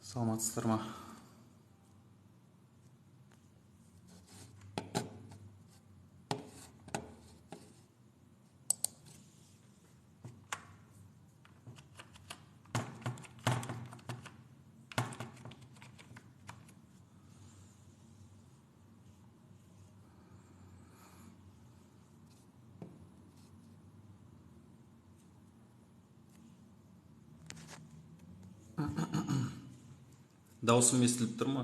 Саламатсыздар ма? Даусым естіліп тұр ма?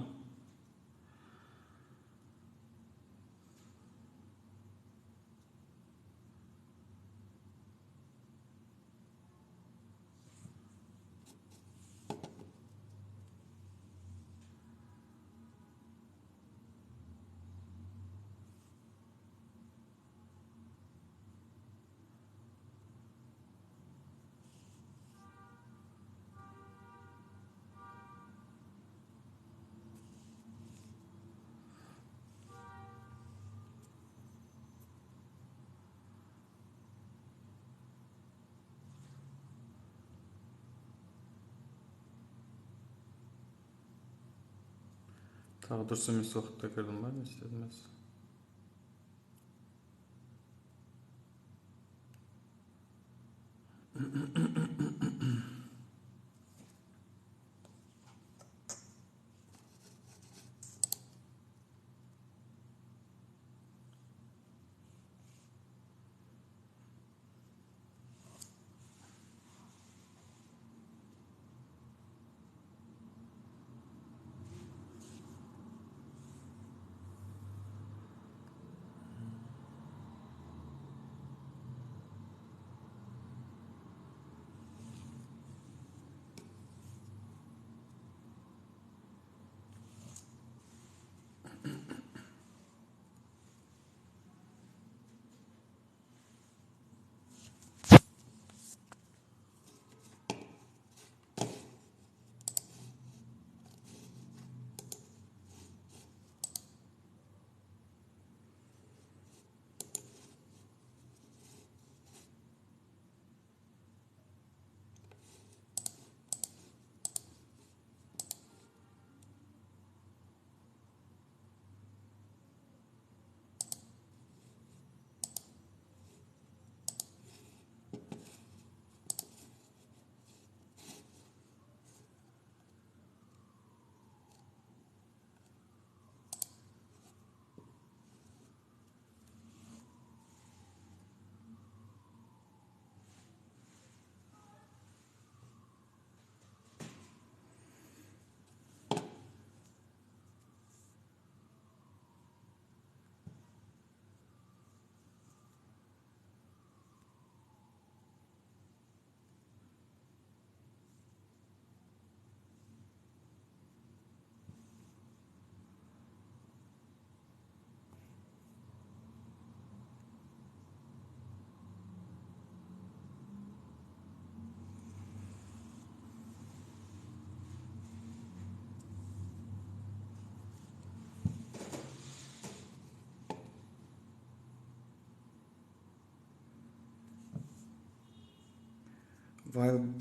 Тағы дұрыс емес уақытта кірдім ба? Не істедім аз?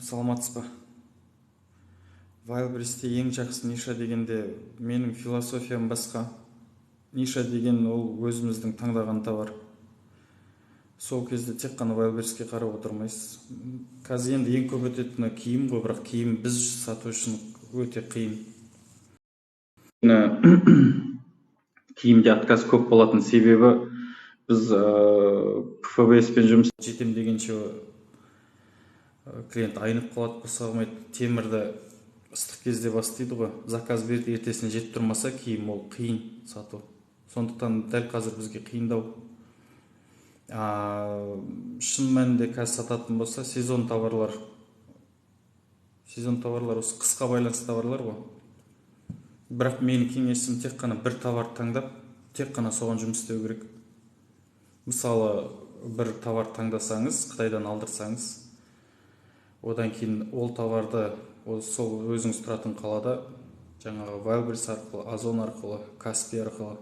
Саламатсыз ба? Вайлбристе ең жақсы ниша дегенде менің философиям басқа. Ниша деген ол өзіміздің таңдаған товар. Сол кезде тек қана Вайлбристке қарап отырмайсыз. Қазір енді ең көп өтетіні киім ғой, бірақ киім біз сату үшін өте қиын. Киімде отказ көп болатын себебі біз ПФВС-пен жұмыс жетем дегенше клиент айнып қалады, болса алмайды. Темірді ыстық кезде бастайды ғой. Заказ берді, ертесіне жетіп тұрмаса киім ол қиын сату. Сондықтан дәл қазір бізге қиындау. Шын мәнінде қазір сататын болса сезон товарлар осы қысқа байланысты товарлар ғой. Бірақ менің кеңесім тек қана бір товар таңдап, тек қана соған жұмыс істеу керек. Мысалы, бір товар таңдасаңыз, Қытайдан алдырсаңыз, одан кейін ол товарды сол өзіңіз тұратын қалада жаңағы Wildberries арқылы, Озон арқылы, Каспи арқылы,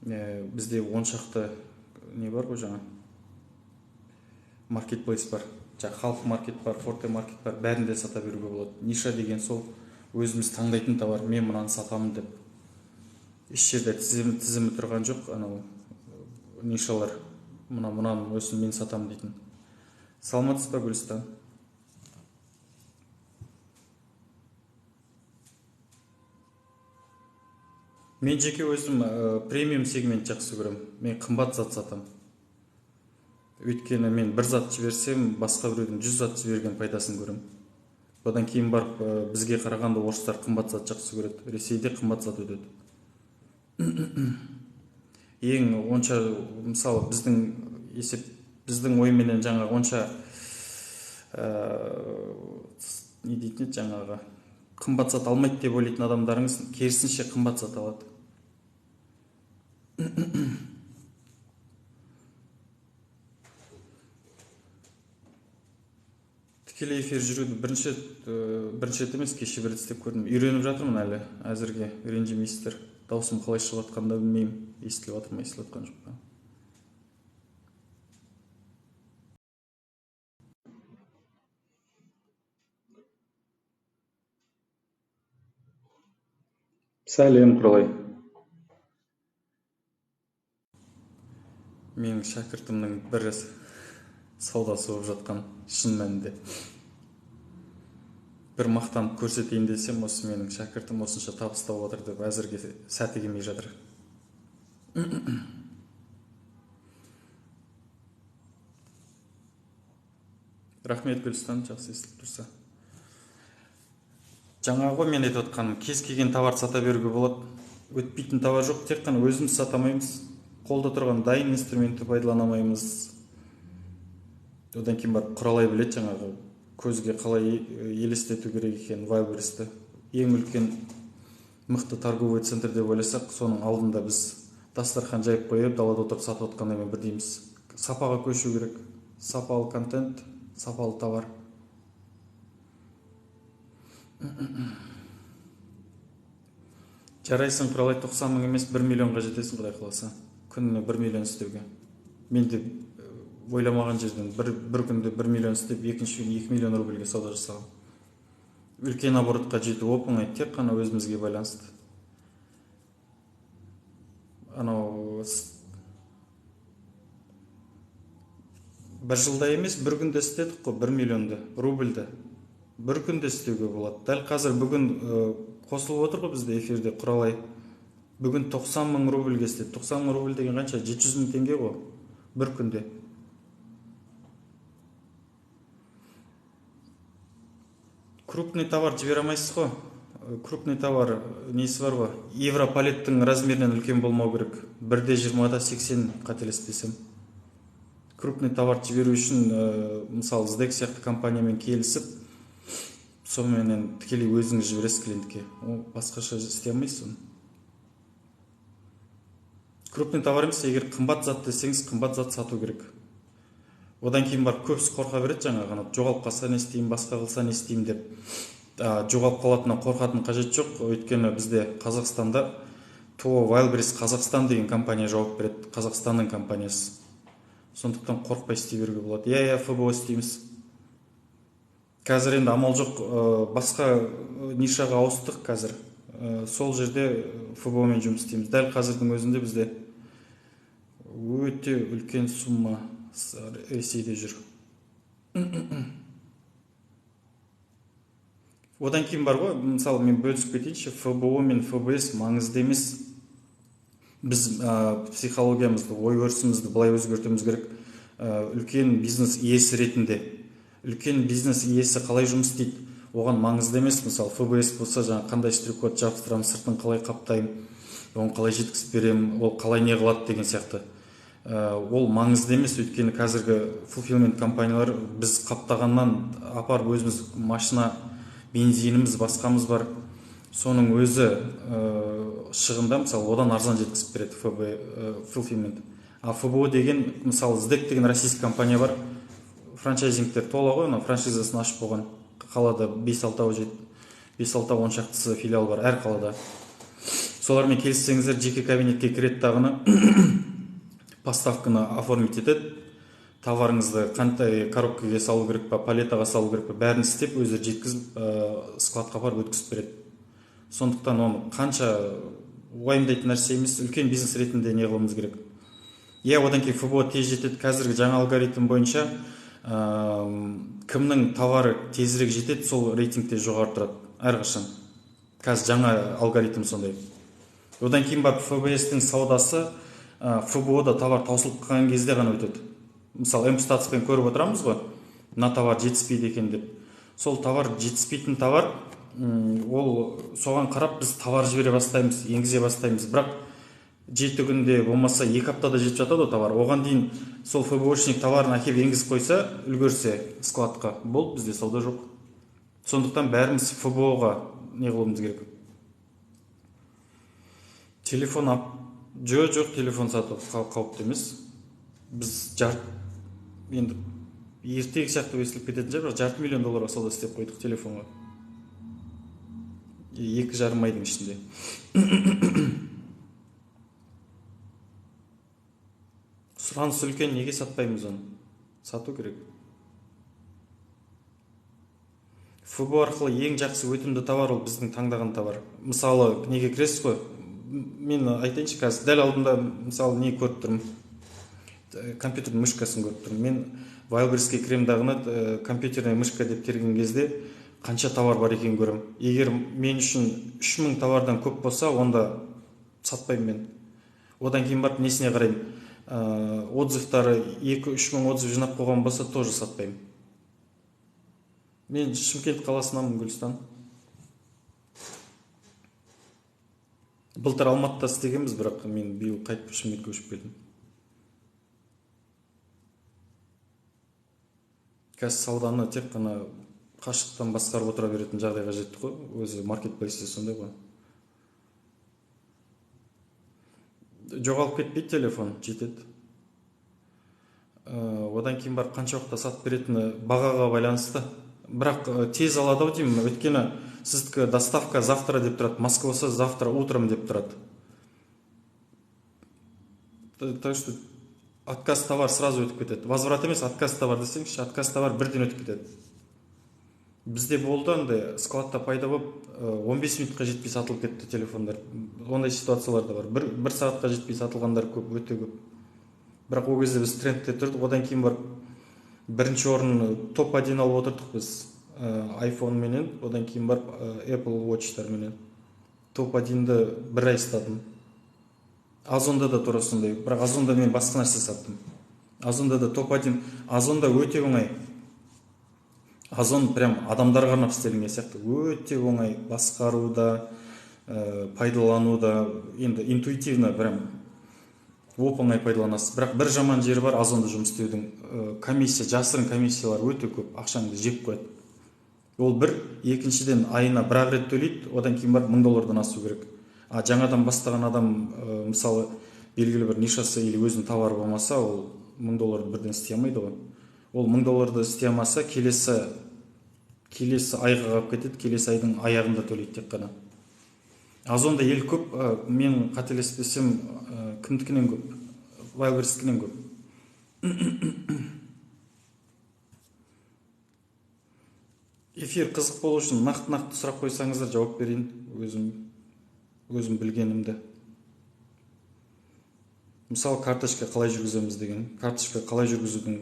бізде 10 шақты не бар ғой, жаңа маркетплейс бар, Халф маркет бар, Форте маркет бар, бәрінде сата беруге болады. Ниша деген сол өзіміз таңдайтын товар, мен мынаны сатамын деп. Еш жерде тізімі тұрған жоқ, анау нишалар, мынаны өсін мен сатамын дейтін. Саламатсыз ба, Гүлстан? Мен жеке өзім премиум сегмент жақсы көрем. Мен қымбат зат сатам. Өйткені мен бір зат жіберсем, басқа біреудің 100 зат жіберген пайдасын көрем. Одан кейін барып бізге қарағанда орыстар қымбат зат жақсы көреді. Ресейде қымбат зат өтеді. Ең онша, мысалы, біздің ойменен жаңағы онша не дейтін еді, жаңағы қымбат зат алмайды деп ойлайтын адамдарыңыз керісінше қымбат зат алады. Тікелей эфир жүруді бірінші емес, кеше бір істеп көрдім. Үйреніп жатырмын әлі, әзірге ренжімейсіздер. Даусым қалай шығып жатқанда білмеймін, естіліп жатыр ма, естіліп жатқан жоқ па. Сәлем, Құралай. Менің шәкіртімнің бірі саудасы болып жатқан, шын мәнінде. Бір мақтанып көрсетейін десем, осы менің шәкіртім осынша табыстап отыр деп әзірге сәті келмей жатыр. Рахмет, Гүлстан, жақсы естіліп тұрса. Жаңағы мен айтып отқаным, кез келген товар сата беруге болады. Өтпейтін товар жоқ, тек қана өзіміз сатамаймыз. Қолда тұрған дайын инструментті пайдаланамаймыз. Одан кейін барып Құралай білет, жаңағы көзге қалай елестету керек екен Wildberriesті. Ең үлкен мықты торговый центр деп ойласақ, соның алдында біз дастархан жайып қойып, далада отырып сатып отқанмен бірдейміз. Сапаға көшу керек. Сапалы контент, сапалы товар. Жарайсың, Құралай, 90 мың емес 1 миллионға жетесің, Құдай қаласа. Күніне 1 миллион істеуге. Мен де ойламаған жерден бір күнде 1 миллион істеп, екінші күн 2 миллион рубльге сауда жасағым. Үлкен оборотқа жету оп-оңай, тек қана өзімізге байланысты. Анау бір жылда емес, бір күнде істедік қой, 1 миллионды рубльді. Бір күнде істеуге болады. Дәл қазір бүгін қосылып отыр ғой бізде эфирде Құралай. Бүгін 90 мың рубльге істеді. 90 мың рубль деген қанша? 700 мың теңге ғой бір күнде. Крупный товар жібере алмайсыз ғой. Крупный товар несі бар ғой? Европалеттің размерінен үлкен болмау керек. 1/20-да 80 қателеспесем. Крупный товар жіберу үшін, мысалы, Zdek сияқты компаниямен келісіп, сонымен тікелей өзіңіз жібересіз клиентке. Басқаша істей алмайсыз оны. Крупный товар емес, егер қымбат зат десеңіз, қымбат зат сату керек. Одан кейін барып көбісі қорқа береді, жаңағы жоғалып қалса не істеймін, басқа қылса не істеймін деп. Жоғалып қалатынына қорқатын қажет жоқ. Өйткені бізде Қазақстанда ТО Wildberries Қазақстан деген компания жауап береді, Қазақстанның компаниясы. Сондықтан қорқпай істей беруге болады. Я ФБО істейміз. Қазір енді амал жоқ, басқа нишаға ауыстық қазір. Сол жерде ФБО-мен жұмыс істейміз. Дәл қазірдің өзінде бізде өте үлкен сумма Ресейде жүр. Одан кейін бар ғой, мысалы, мен бөлісіп кетейінші, ФБО мен ФБС маңызды емес. Біз психологиямызды, ой-өрісімізді былай өзгертуіміз керек. Үлкен бизнес иесі ретінде. Үлкен бизнес иесі қалай жұмыс істейді, оған маңызды емес. Мысалы, ФБС болса, жаңа қандай штрих-код жабыстырамын, сыртын қалай қаптаймын, оны қалай жеткізіп беремін, ол қалай не қылады деген сияқты. ол маңызды емес, өйткені қазіргі fulfillment компаниялар біз қаптағаннан апарып өзіміз машина, бензиніміз, басқамыз бар, соның өзі шығында мысалы одан арзан жеткізіп береді fulfillment. А ФБО деген, мысалы СДЭК деген российский компания бар, франчайзингтер тола ғой, франшизасын ашып болған қалада 5-6 он шақтысы филиал бар әр қалада. Солармен келіссеңіздер, жеке кабинетке кіреді дағыны, поставканы оформить етеді, товарыңызды қандай коробкаға салу керек па, палетаға салу керек па, бәрін істеп өздері жеткізіп складқа апарып өткізіп береді. Сондықтан оны қанша уайымдайтын нәрсе емес, үлкен бизнес ретінде не қылуымыз керек. Одан кейін ФБО тез жетеді. Қазіргі жаңа алгоритм бойынша кімнің товары тезірек жетеді, сол рейтингте жоғары тұрады әрқашан. Қазір жаңа алгоритм сондай. Одан кейін барып ФБС-тің саудасы ФБО-да товар таусылып қалған кезде ғана өтеді. Мысалы М-статуспен көріп отырамыз ғой, мына товар жетіспейді екен деп. Сол товар жетіспейтін товар, ол соған қарап біз товар жібере бастаймыз, енгізе бастаймыз. Бірақ 7 күнде болмаса 2 аптада жетіп жатады товар. Оған дейін сол ФБОшник товарын әкеп енгізіп қойса, үлгерсе складқа, бол, бізде сауда жоқ. Сондықтан бәріміз ФБО-ға не қылуымыз керек. Телефон жоқ, телефон сатып қауіпті емес. Біз енді ертегі сияқты өсіліп кететін жай, бірақ $500 миллион сауда істеп қойдық телефонға. 2,5 айдың ішінде. Сұраныс үлкен, неге сатпаймыз оны? Сату керек. ФБО арқылы ең жақсы өтімді товар ол біздің таңдаған товар. Мысалы, неге кіресіз ғой? Мен айтайыншы, қазір дәл алдында мысалы не көріп тұрмын? Компьютердің мышкасын көріп тұрмын. Мен Wildberriesке кірем дағыны компьютерная мышка деп терген кезде қанша товар бар екен көрем. Егер мен үшін 3000 товардан көп болса, онда сатпаймын мен. Одан кейін барып несіне қараймын? Отзывтары 2-3 мың отзыв жинап қойған болса, тоже сатпаймын. Мен Шымкент қаласынамын, Гүлстан. Былтыр Алматыда істегенбіз, бірақ мен биыл қайтып Шымкентке көшіп келдім. Қазір сауданы тек қана қашықтан басқарып отыра беретін жағдайға жетті ғой, өзі маркетплейсте сондай ғой. Жоғалып кетпейді телефон, жетеді. Одан кейін барып қанша уақытта сатып беретіні бағаға байланысты. Бірақ тез алады деймін, өйткені сіздікі доставка завтра деп тұрады, Москва болса завтра утром деп тұрады. Так что отказ товар сразу өтіп кетеді. Возврат емес, отказ товар десеңші, отказ товар бірден өтіп кетеді. Бізде болды андай складта пайда болып 15 минутқа жетпей сатылып кетті телефондар. Ондай ситуациялар да бар. Бір сағатқа жетпей сатылғандар көп, өте көп. Бірақ ол кезде біз трендте тұрдық. Одан кейін бар бірінші орын топ-1 алып отырдық біз iPhone менен, одан кейін бар Apple Watch-тар менен. Топ-1-ді бір ай ұстадым. Озонда да тура сондай. Бірақ Озонда мен басқа нәрсе саттым. Озонда да топ-1. Озонда өте оңай. Озон прям адамдарға арнап істелінген сияқты. Өте оңай басқаруда, пайдалануда, енді интуитивно прям оп-оңай пайдаланасыз. Бірақ бір жаман жері бар Озонда жұмыс істеудің. Комиссия, жасырын комиссиялар өте көп, ақшаңды жеп қояды. Ол бір, екіншіден айына бір рет төлейді, одан кейін бар $1000 асу керек. А жаңадан бастаған адам, мысалы, белгілі бір нишасы или өзінің товары болмаса, ол $1000 бірден істей алмайды ғой. Ол $1000 істей алмаса, келесі айға қалып кетеді, келесі айдың аяғында төлейді тек қана. Озонда ел көп, мен қателеспесем, кімдікінен көп, Wildberrieskінен көп. Эфир қызық болу үшін нақты сұрақ қойсаңыздар жауап берейін, өзім білгенімді. Мысалы, карточка қалай жүргіземіз деген. Карточка қалай жүргізудің,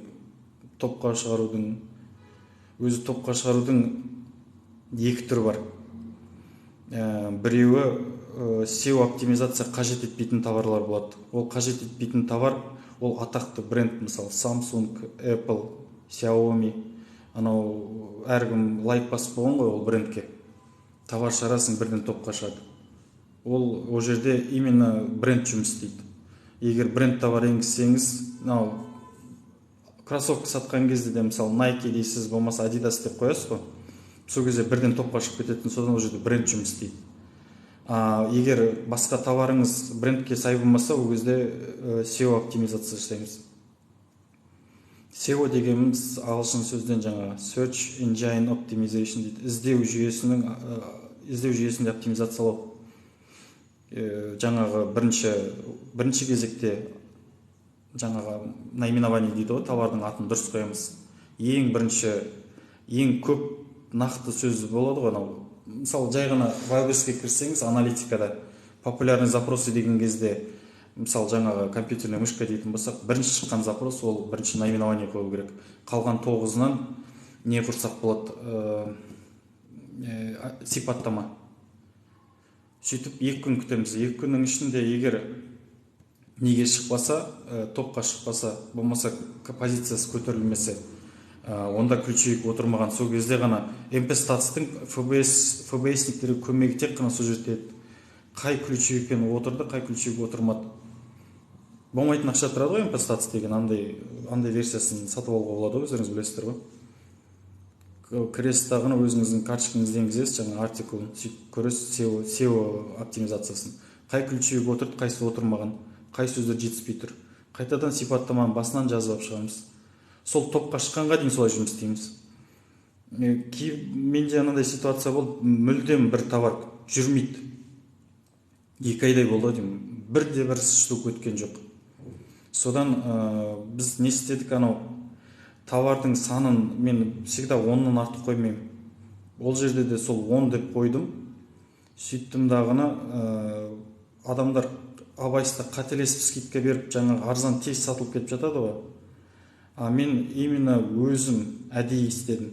топқа шығарудың, өзі топқа шығарудың екі түрі бар. Біреуі SEO оптимизация қажет етпейтін товарлар болады. Ол қажет етпейтін товар, ол атақты бренд, мысалы Samsung, Apple, Xiaomi. Анау әркім лайк басып болған ғой ол брендке. Товар шығарасың, бірден топқа шығады. Ол жерде именно бренд жұмыс істейді. егер бренд товар енгізсеңіз, мынау кроссовка сатқан кезде де мысалы Nike дейсіз, болмаса Adidas деп қоясыз ғой, сол кезде бірден топқа шығып кететін, содан ол жерде бренд жұмыс істейді. Егер басқа товарыңыз брендке сай болмаса, ол кезде SEO оптимизация жасаймыз. SEO дегеніміз ағылшын сөзден жаңағы Search Engine Optimization дейді. Іздеу жүйесінде оптимизациялау. Жаңағы бірінші кезекте жаңағы наименование дейді ғой, товардың атын дұрыс қоямыз. Ең бірінші, ең көп нақты сөз болады ғой. Мысалы, жай ғана Wildberriesке кірсеңіз, аналитикада популярный запросы деген кезде, мысалы жаңағы компьютерная мышка дейтін болсақ, бірінші шыққан запрос, ол бірінші наименование қою керек. Қалған 9-нан не құрсақ болады? Сипаттама. Сөйтіп 2 күн күтеміз. 2 күннің ішінде егер неге шықпаса, топқа шықпаса, болмаса позициясы көтерілмесе, онда ключевик отырмаған, сол кезде ғана MP-статстың ФБСниктері көмегі тек қана сол жерде қай ключевикпен отырды, қай ключевик отырмады. Болмайтын ақша тұрады ғой, MP-статс деген андай версиясын сатып алуға болады ғой, өздеріңіз білесіздер ғой. Кресттағыны өзіңіздің карточкаңызды енгізесіз, жаңа артикулын сөйтіп көресіз, SEO оптимизациясын. Қай ключевик отырды, қайсы отырмаған, қай сөздер жетіспей тұр. Қайтадан сипаттаманы басынан жазып шығамыз. Сол топқа шыққанға дейін солай жұмыс істейміз. Менде анандай ситуация болды, мүлдем бір товар жүрмейді. 2 айдай болды деймін. Бір штук өткен жоқ. Содан біз не істедік, товардың санын мен всегда 10-нан артық қоймаймын. Ол жерде де сол 10 деп қойдым. Сөйттім дағыны, адамдар абайсызда қателесіп скидка беріп, жаңағы арзан тез сатылып кетіп жатады ғой. Мен именно өзім әдейі істедім.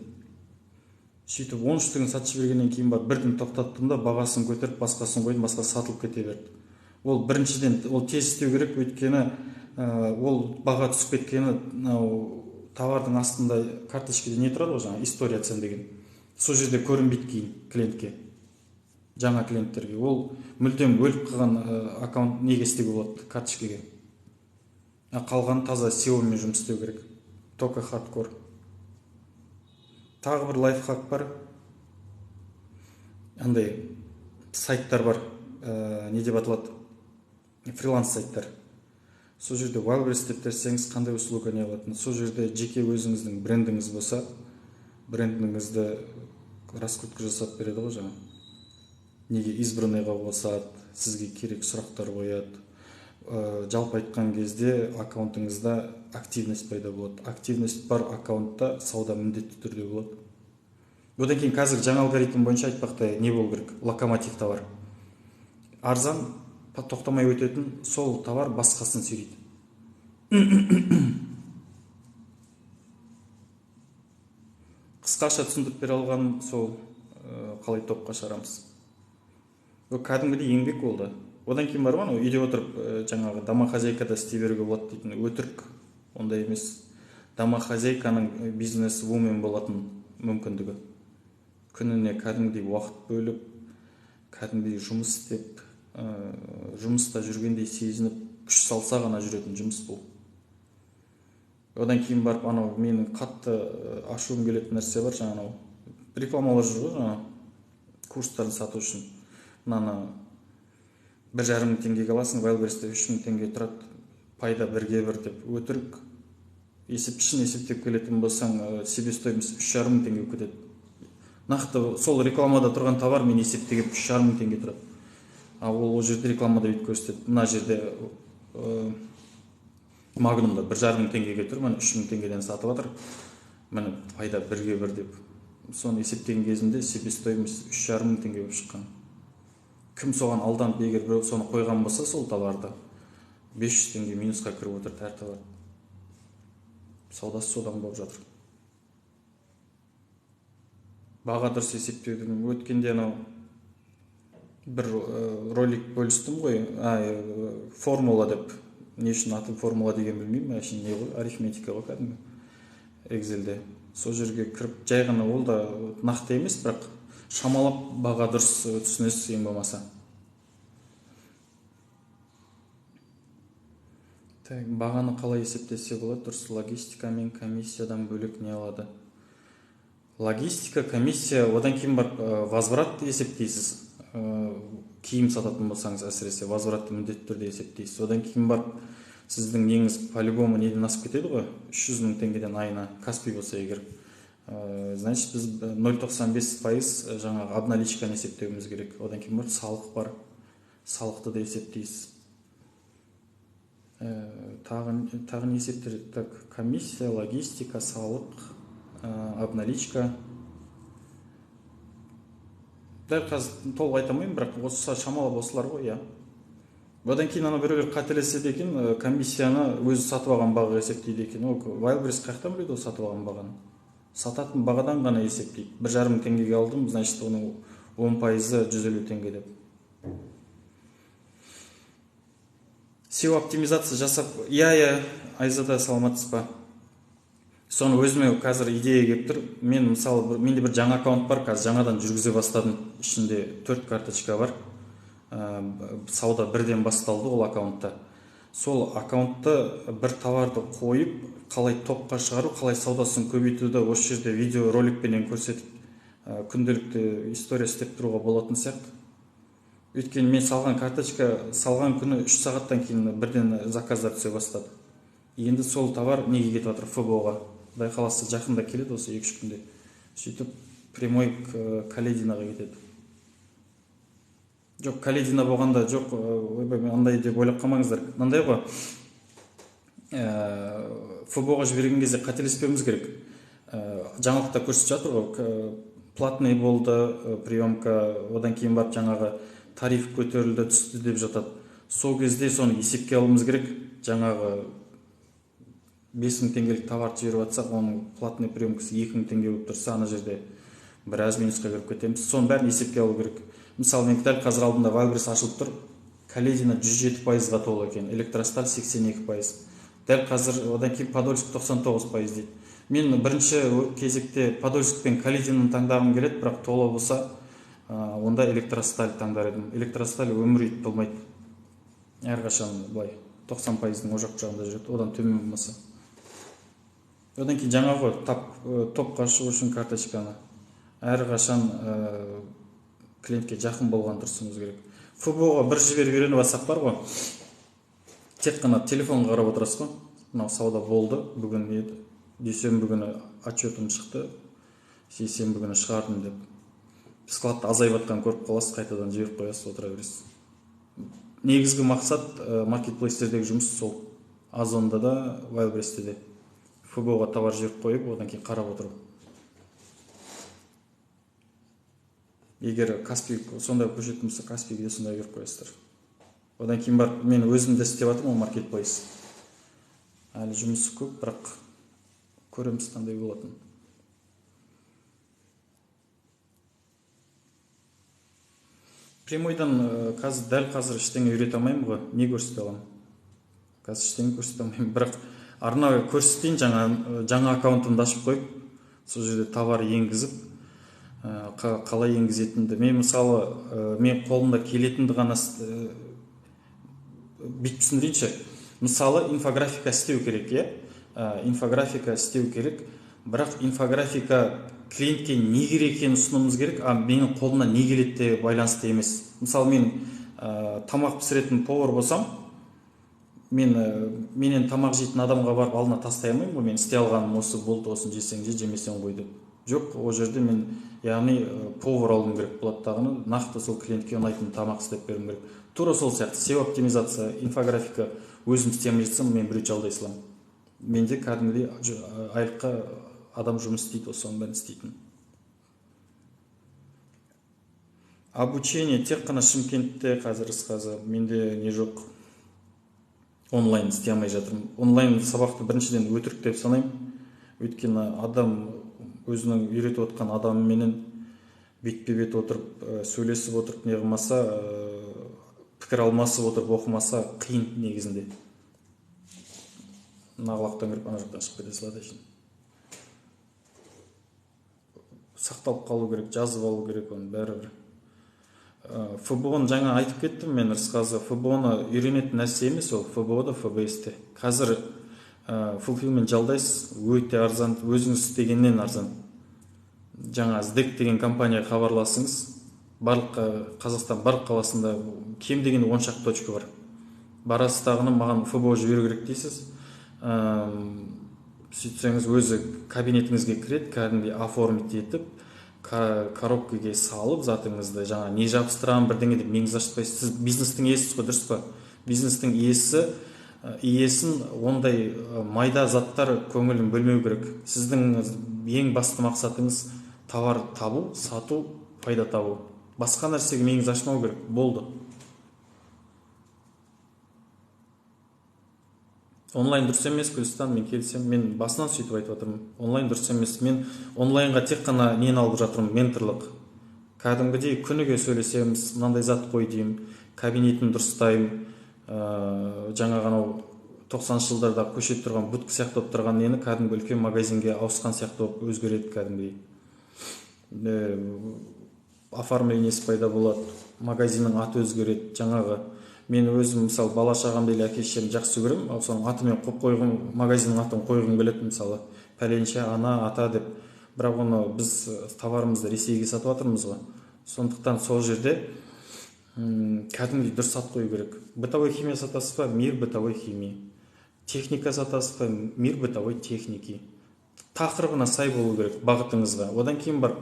Сөйтіп 10 штугын сатып бергеннен кейін бірден тоқтаттым да, бағасын көтеріп, басқасын қойдым, басқасы сатылып кете берді. Ол біріншіден ол тез істеу керек, өйткені ол баға түсіп кеткені, товардың астында карточкада не тұрады ғой, жаңа история цен деген. Сол жерде көрінбейді кейін клиентке, жаңа клиенттерге. Ол мүлдем өліп қалған аккаунт неге істеуге болады, карточкаға. Қалған таза SEO-мен жұмыс істеу керек. Только хардкор. Тағы бір лайфхак бар. Андай сайттар бар, не деп аталады? Фриланс сайттар. Сол жерде Wildberries деп терсеңіз, қандай услуга не алатын. Сол жерде жеке өзіңіздің брендіңіз болса, брендіңізді раскрутка жасап береді ғой жаңа. Неге избранныйға қосады, сізге керек сұрақтар қояды. Жалпы айтқан кезде аккаунтыңызда активность пайда болады. Активность бар аккаунтта сауда міндетті түрде болады. Одан кейін қазір жаңа алгоритм бойынша айтпақта не болу керек? Локомотив товар. Арзан, тоқтамай өтетін, сол товар басқасын сүйрейді. Қысқаша түсіндіріп бере алған сол қалай топқа шығарамыз. Кәдімгідей еңбек болды. Одан кейін бар ма, үйде отырып жаңағы домохозяйкада істей беруге болады дейтін, өтірік, ондай емес. Домохозяйканың бизнес-вумен болатын мүмкіндігі. Күніне кәдімгідей уақыт бөліп, кәдімгідей жұмыс істеп, жұмыста жүргендей сезініп, күш салса ғана жүретін жұмыс бұл. Одан кейін барып, менің қатты ашуым келетін нәрсе бар, жаңағы рекламалар жүр ғой, жаңағы курстарын сату үшін. Мынаны 1,5 мың теңгеге аласың, Wildberries'те 3 мың теңге тұрады, пайда 1/1 деп өтірік. Шын есептеп келетін болсаң, себестоимость 3,5 мың теңге кетеді. Нақты сол рекламада тұрған товар мен есептеген 3,5 мың теңге тұрады. Ол жерде рекламада өйтіп көрсетеді. Мына жерде Магнумда 1,5 мың теңгеге тұр, мен 3 мың теңгеден сатып жатыр. Міне пайда 1/1 деп. Соны есептеген кезінде себестоимость 3,5 мың теңге болып шыққан. Кім соған алданып, егер бір соны қойған болса, сол товарды 500 теңге минусқа кіріп отыр әр товар. Саудасы содан болып жатыр. Баға дұрыс есептеудің өткенде бір ролик бөлістім ғой, формула деп. Не үшін аты формула деген білмеймін, әшейін не ғой, арифметика ғой кәдімгі Excel'де. Сол жерге кіріп, жай ғана ол да нақты емес, бірақ шамалап баға дұрыс түсінесіз ең болмаса. Так, бағаны қалай есептесе болады? Дұрыс, логистика мен комиссиядан бөлек не алады? Логистика, комиссия, одан кейін барып возврат есептейсіз. Киім сататын болсаңыз әсіресе возвратты міндетті түрде есептейсіз. Одан кейін барып сіздің неңіз по-любому неден асып кетеді ғой, 300 000 теңгеден айына, Каспий болса егер. Значит, біз 0,95% жаңағы обналичканы есептеуіміз керек. Одан кейін барып салық бар, салықты да есептейсіз. Тағы не есептер? Так, комиссия, логистика, салық, обналичка. Дәл қазір толық айта алмаймын, бірақ осы шамалап осылар ғой, иә. Одан кейін ана біреулер қателеседі екен, комиссияны өзі сатып алған баға есептейді екен. Ол Wildberries қаяқтан біледі ол сатып алған бағаны? Сататын бағадан ғана есептейді. 1,5 мың теңгеге алдым, значит, оның 10% 150 теңге деп. SEO оптимизация жасап, иә, Айзада, саламатсыз ба? Соны өзіме қазір идея келіп тұр. Мен мысалы, менде бір жаңа аккаунт бар, қазір жаңадан жүргізе бастадым. Ішінде 4 карточка бар. Сауда бірден басталды ол аккаунтта. Сол аккаунтта бір товарды қойып, қалай топқа шығару, қалай саудасын көбейтуді осы жерде видео роликпенен көрсетіп, күнделікті история істеп тұруға болатын сияқты. Өйткені мен салған карточка салған күні 3 сағаттан кейін бірден заказдар түсе бастады. Енді сол товар неге кетіп жатыр? ФБО-ға. Құдай қаласа жақында келеді осы 2-3 күнде. Сөйтіп прямой Калединаға кетеді. Жоқ, Каледина болғанда жоқ, ойбай, андай деп ойлап қалмаңыздар. Мынандай ғой, ФБО-ға жіберген кезде қателеспеуіміз керек. Жаңалықта көрсетіп жатыр ғой, платный болды приемка, одан кейін барып жаңағы тариф көтерілді, түсті деп жатады. Сол кезде соны есепке алуымыз керек. Жаңағы 5.000 теңгелік товарды жіберіп жатсақ, оның платный приемкасы 2.000 теңге болып тұрса, ана жерде біраз минусқа кіріп кетеміз. Соның бәрін есепке алу керек. Мысалы, мен дәл қазір алдында Wildberries ашылып тұр. Каледина 107%-ға толы екен, Электросталь 82%. Дәл қазір одан кейін Подольск 99% дейді. Мен бірінші кезекте Подольск пен Калединаны таңдағым келеді, бірақ толы болса, онда Электросталь таңдар едім. Электросталь өмір үйт болмайды. Әрқашан былай 90%-ның о жақ жағында жүреді, одан төмен болмаса. Одан кейін жаңағы топқа шығу үшін карточканы әрқашан клиентке жақын болған тұрсыңыз керек. ФБО-ға бір жіберіп үйреніп алсақ бар ғой, тек қана телефонға қарап отырасыз ғой. Мынау сауда болды, бүгін еді, дүйсенбі күні отчетым шықты, сейсенбі күні шығардым деп. Складта азайып жатқанын көріп қаласыз, қайтадан жіберіп қоясыз, отыра бересіз. Негізгі мақсат маркетплейстердегі жұмыс сол. Озонда да, Wildberries'те де. ФБО-ға товар жіберіп қойып, одан кейін қарап отыру. Егер Каспий сондай көшетін болса, Каспийге де сондай беріп қоясыздар. Одан кейін бар, мен өзімді істеп жатырмын, ол маркетплейс. Әлі жұмысы көп, бірақ көреміз қандай болатын. Прямойдан дәл қазір ештеңе үйрете алмаймын ғой, не көрсете аламын? Қазір ештеңе көрсете алмаймын, бірақ арнайы көрсетейін, жаңа аккаунтымды ашып қойып, сол жерде товар енгізіп, қалай енгізетінді. Мен мысалы, мен қолымда келетінді ғана бүйтіп түсіндірейінші. Мысалы, инфографика істеу керек, инфографика істеу керек, бірақ инфографика клиентке не керек екенін ұсынуымыз керек, менің қолымнан не келеді де байланысты емес. Мысалы, мен тамақ пісіретін повар болсам, менен тамақ жейтін адамға барып алдына тастай алмаймын ғой, мен істей алғаным осы болды, осын жесең же, жемесең қой деп. Жоқ, ол жерде мен яғни повар алуым керек болады дағыны, нақты сол клиентке ұнайтын тамақ істеп беруім керек. Тура сол сияқты SEO оптимизация, инфографика өзім істемей жатсам, мен біреу жалдай саламын. Менде кәдімгідей айлыққа адам жұмыс істейді, соның бәрін істейтін. Обучение тек қана Шымкентте қазір менде не жоқ. Онлайн істей алмай жатырмын. Онлайн сабақты біріншіден өтірік деп санаймын. Өйткені адам өзінің үйретіп отқан адамменен бетпе-бет отырып, сөйлесіп отырып, не қылмаса, пікір алмасып отырып, оқымаса қиын негізінде. Нағылақтан кіріп, ана жақтан шығып кете салады екен. Сақталып қалу керек, жазып алу керек, оның бәрібір. ФБОны жаңа айтып кеттім мен, Рысқазы. ФБОны үйренетін нәрсе емес, ол ФБО-да, ФБС-те. Қазір fulfillment жалдайсыз, өте арзан, өзіңіз істегеннен арзан. Жаңа СДЭК деген компанияға хабарласыңыз, Қазақстан барлық қаласында кем дегенде 10 шақты точка бар. Барасыз тағыны маған ФБО жіберу керек дейсіз. Сөйтсеңіз өзі кабинетіңізге кіреді, кәдімгідей оформить етіп, коробкаға салып затыңызды, жаңа не жабыстырамын бірдеңе деп меңіз ашпайсыз. Сіз бизнестің иесісіз ғой, дұрыс па? Бизнестің иесін ондай майда заттар көңілін бөлмеу керек. Сіздің ең басты мақсатыңыз товар табу, сату, пайда табу. Басқа нәрсеге меңіз ашмау керек. Болды. Онлайн дұрыс емес, Гүлстан, мен келсем, мен басынан сөйтіп айтып отырмын. Онлайн дұрыс емес. Мен онлайнға тек қана нені алып жатырмын, менторлық. Кәдімгідей күніге сөйлесеміз, мынандай зат қой деймін, кабинетін дұрыстаймын. Жаңа ғана 90 жылдарда көшет тұрған будка сияқты болып тұрған нені кәдімгі үлкен магазинге ауысқан сияқты болып өзгереді кәдімгідей. Оформлениесі пайда болады, магазиннің аты өзгереді. Жаңағы мен өзім мысалы бала шағамды или әке шешемді жақсы көремін, ал соның атымен қойып қойғым, магазиннің атын қойғым келеді, мысалы пәленше ана ата деп. Бірақ оны біз товарымызды Ресейге сатып жатырмыз ғой. Сондықтан сол жерде кәдімгідей дұрыс ат қою керек. Бытовой химия сатасыз ба? Мир бытовой химии. Техника сатасыз ба? Мир бытовой техники. Тақырыбына сай болу керек бағытыңызға. Одан кейін бар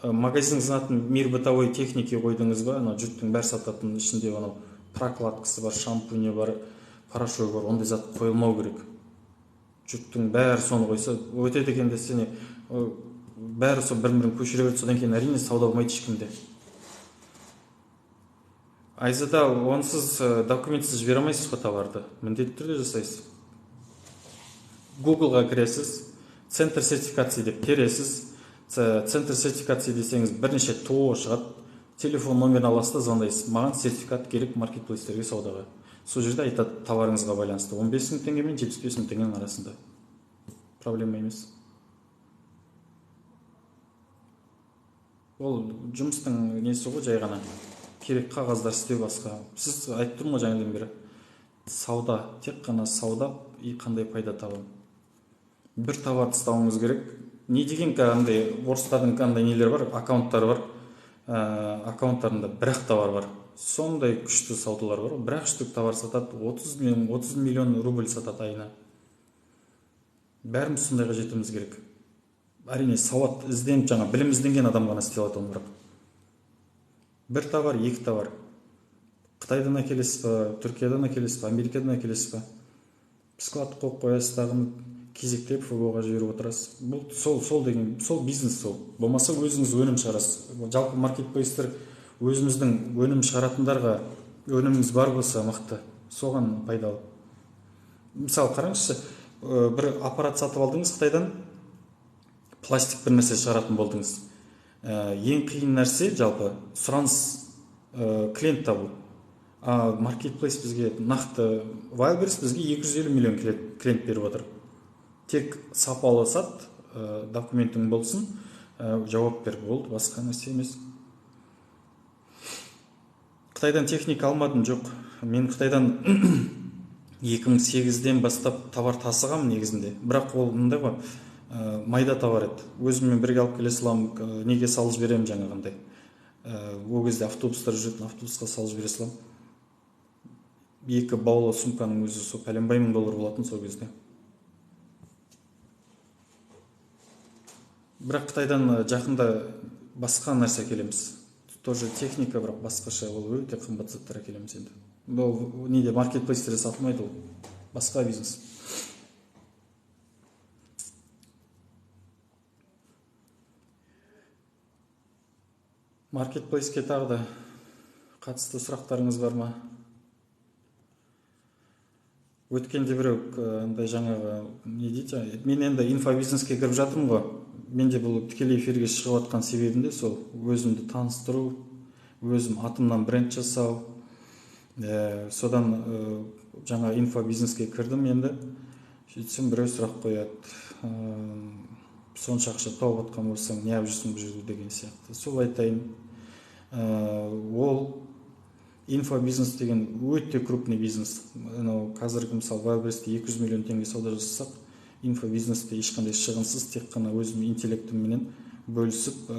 магазиніңіздің атын мир бытовой техники қойдыңыз ба? Ана жұрттың бәрі сататын ішінде анау прокладкасы бар, шампуне бар, порошок бар, ондай зат қойылмау керек. Жұрттың бәрі соны қойса өтеді екен десе, бәрі сол бір-бірін көшіре береді, содан кейін әрине сауда болмайды ешкімде. Айзада онсыз документсіз жібере алмайсыз ғой товарды, міндетті түрде жасайсыз. Google-ға кіресіз, центр сертификации деп тересіз. Центр сертификации десеңіз бірнеше ТО шығады. Телефон номерін аласыз да звондайсыз. Маған сертификат керек маркетплейстерге саудаға. Сол жерде айтады товарыңызға байланысты. 15.000 теңге мен 75.000 теңгенің арасында. Проблема емес. Ол жұмыстың несі ғой, жай ғана керек қағаздар істеу басқа. Сіз айтып тұрмын ғой жаңадан бері. Сауда, тек қана сауда и қандай пайда табам. Бір товарды ұстауыңыз керек. Не деген қандай орыстардың қандай нелер бар, аккаунттары бар. Аккаунттарында бір-ақ товар бар. Сондай күшті саудалар бар. Бір-ақ штук товар сатады, 30 миллион рубль сатады айына. Бәріміз сондайға жетуіміз керек. Әрине сауат ізденіп, жаңа білім ізденген адам ғана істей алады оны. Бірақ бір товар, екі товар. Қытайдан әкелесіз ба, Түркиядан әкелесіз ба, Америкадан әкелесіз ба? Склад қойып қоясыз, тағын кезектеп ФБО-ға жіберіп отырасыз. Бұл сол бизнес сол. Болмаса өзіңіз өнім шығарасыз. Жалпы маркетплейстер өзіміздің өнім шығаратындарға өніміміз бар болса мықты, соған пайдалы. Мысалы қараңызшы, бір аппарат сатып алдыңыз Қытайдан, пластик бір нәрсе шығаратын болдыңыз. Ең қиын нәрсе жалпы сұраныс, клиент табу. Маркетплейс бізге нақты, Wildberries бізге 250 миллион клиент беріп отыр. Тек сапалы сат, документің болсын, жауап бер, болды, басқа нәрсе емес. Қытайдан техника алмадым, жоқ. Мен Қытайдан 2008-ден бастап товар тасығам негізінде. Бірақ ол мындай ғой, майда товар еді. Өзіммен бірге алып келе саламын, неге салып жіберемін жаңағындай. Ол кезде автобустар жүретін, автобусқа салып жібере саламын. 2 баулы сумканың өзі сол $50,000 болатын сол кезде. Бірақ Қытайдан жақында басқа нәрсе әкелеміз. Тоже техника, бірақ басқаша, ол өте қымбат заттар әкелеміз енді. Бұл неде маркетплейстерде сатылмайды, ол басқа бизнес. Маркетплейске тағы да қатысты сұрақтарыңыз бар ма? Өткенде біреу андай жаңағы не дейді, мен енді инфобизнеске кіріп жатырмын ғой. Менде бұл тікелей эфирге шығып жатқан себебінде сол өзімді таныстыру, өзім атымнан бренд жасау. Содан жаңа инфобизнеске кірдім енді. Сөйтсем біреу сұрақ қояды. Сонша ақша тауып жатқан болсаң, не жүрсің бұл жерде деген сияқты. Сол айтайын. Ол инфобизнес деген өте крупный бизнес. Анау қазіргі мысалы Wildberriesке 200 миллион теңге сауда жасасақ, инфобизнесте ешқандай шығынсыз тек қана өзім интеллектімменен бөлісіп,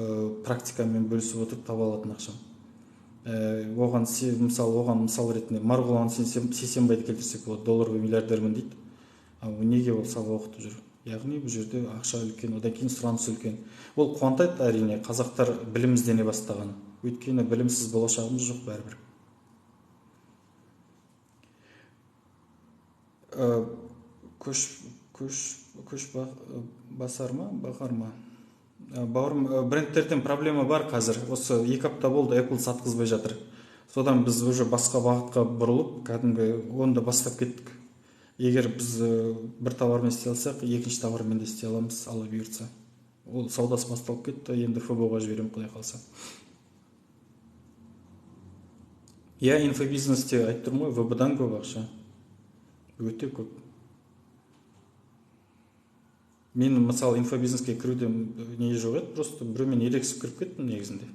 практикамен бөлісіп отырып таба алатын ақшам. Оған мысал ретінде Марғұлан Сейсенбайды келтірсек болады, долларға миллиардермін дейді. Неге ол сабақ оқытып жүр? Яғни бұл жерде ақша үлкен, одан кейін сұраныс үлкен. Ол қуантайды әрине, қазақтар білім іздене бастаған. Өйткені білімсіз болашағымыз жоқ бәрібір. Көш басар ма, бағар ма? Бауырым, брендтерден проблема бар қазір. Осы 2 апта болды Apple сатқызбай жатыр. Содан біз уже басқа бағытқа бұрылып, кәдімгі оны да бастап кеттік. Егер біз бір товармен істей алсақ, екінші товармен де істей аламыз, Алла бұйыртса. Ол саудасы басталып кетті, енді ФБО-ға жіберем, құдай қалса. Инфобизнесте айтып тұрмын ғой, ВБ-дан көп ақша. Өте көп. Мен мысалы инфобизнеске кіруде не жоқ еді, просто біреумен ерегісіп кіріп кеттім негізінде.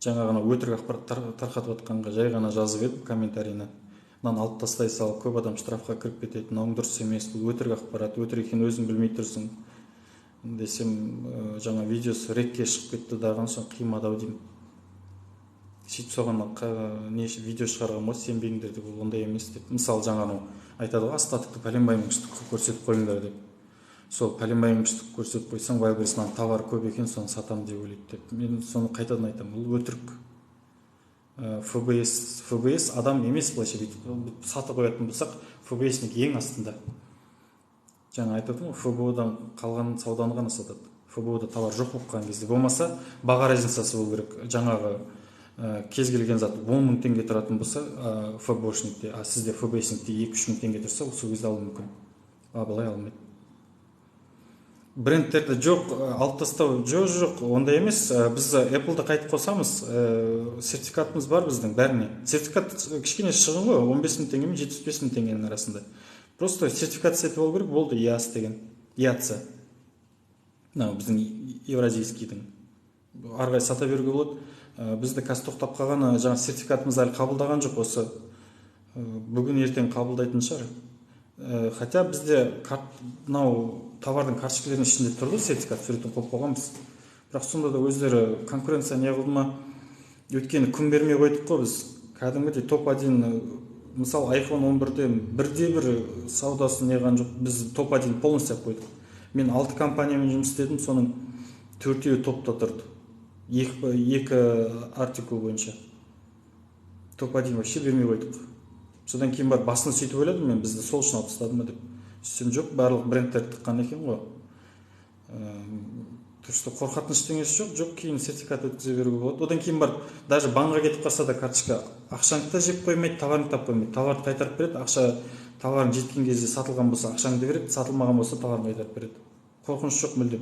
Жаңа ғана өтірік ақпарат тарқатып жатқанға жай ғана жазып едім комментарийіне. Мынаны алып тастай сал, көп адам штрафқа кіріп кетеді, мынауың дұрыс емес, бұл өтірік ақпарат, өтірік екенін өзің білмей тұрсың десем, жаңа видеосы рекке шығып кетті, даған соң қимады-ау деймін. Сөйтіп соған видео шығарған ғой, сенбеңдер деп, ол ондай емес деп. Мысалы жаңа айтады ғой, остатықты пәленбай мүмкіншілік көрсетіп қойыңдар деп. Сол пәленбай мүмкіншілік көрсетіп қойсаң, Wildberries'нан товар көп екен, соны сатам деп ойлайды деп. Мен соны қайтадан айтамын, бұл өтірік. ФБС адам емес, былайша бүйтіп саты қоятын болсақ, ФБС'нің ең астында. Жаңа айтып отырмын, ФБО-дан қалған сауданы ғана сатады. ФБО-да товар жоқ болып қалған кезде. Болмаса, баға разницасы болу керек. Жаңағы кез келген зат 10 мың теңге тұратын болса, ФБО-шникте, сізде ФБС'никте 2-3 мың теңге тұрса, сол кезде алу мүмкін. Былай алмайды. Брендтерді жоқ, алып тастау жоқ, ондай емес. Біз Apple-ды қайтып қосамыз, сертификатымыз бар біздің бәріне. Сертификат кішкене шығын ғой, 15 мың теңге мен 75 мың теңгенің арасында. Просто сертификат сетіп алу керек, болды, ИАС деген. ИАЦ. Біздің евразийскийдің. Арғай сата беруге болады. Бізді қазір тоқтап қалған, жаңа сертификатымыз әлі қабылдаған жоқ, осы бүгін ертең қабылдайтын шығар. Хотя бізде товардың карточкалерінің ішінде тұрды сертификат, суретін қойып қойғанбыз. Бірақ сонда да өздері конкуренция не қылды ма? Өйткені күн бермей қойдық қой біз. Кәдімгідей топ-1, мысалы iPhone 11-де бірде-бір саудасы неған жоқ. Біз топ-1 полностью қойдық. Мен 6 компаниямен жұмыс істедім, соның 4-еуі топта тұрды. 2 артикул бойынша. Топ-1 вообще бермей қойдық. Содан кейін бар басын сөйтіп ойладым мен, бізді сол үшін алып тастады ма деп. Сөйтсем жоқ, барлық брендтер тыққан екен ғой. Тұршты қорқатын ештеңесі жоқ, кейін сертификат өткізе беруге болады. Одан кейін бар, даже банкқа кетіп қалса да карточка ақшаңды да жеп қоймайды, товарыңды тап қоймайды. Товарды қайтарып береді, ақша товарың жеткен кезде сатылған болса ақшаңды береді, сатылмаған болса товарын қайтарып береді. Қорқыныш жоқ мүлдем.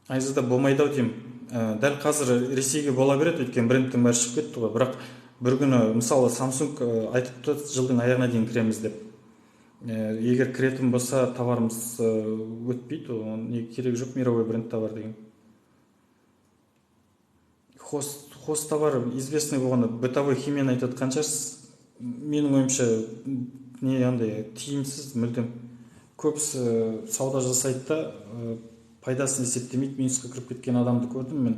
Айзада болмайды-ау деймін. Дәл қазір Ресейге бола береді, өйткені брендтің бәрі шығып кетті ғой. Бірақ бір күні, мысалы, Samsung айтыпты жылдың аяғына дейін кіреміз деп. Егер кіретін болса, товарымыз өтпейді, не керек жоқ, мировой бренд товар деген. Хост товар известный болғанда, бытовой химияны айтады қаншасыз, менің ойымша тиімсіз мүлдем. Көбісі сауда жасайды да, пайдасын есептемейді, минусқа кіріп кеткен адамды көрдім мен.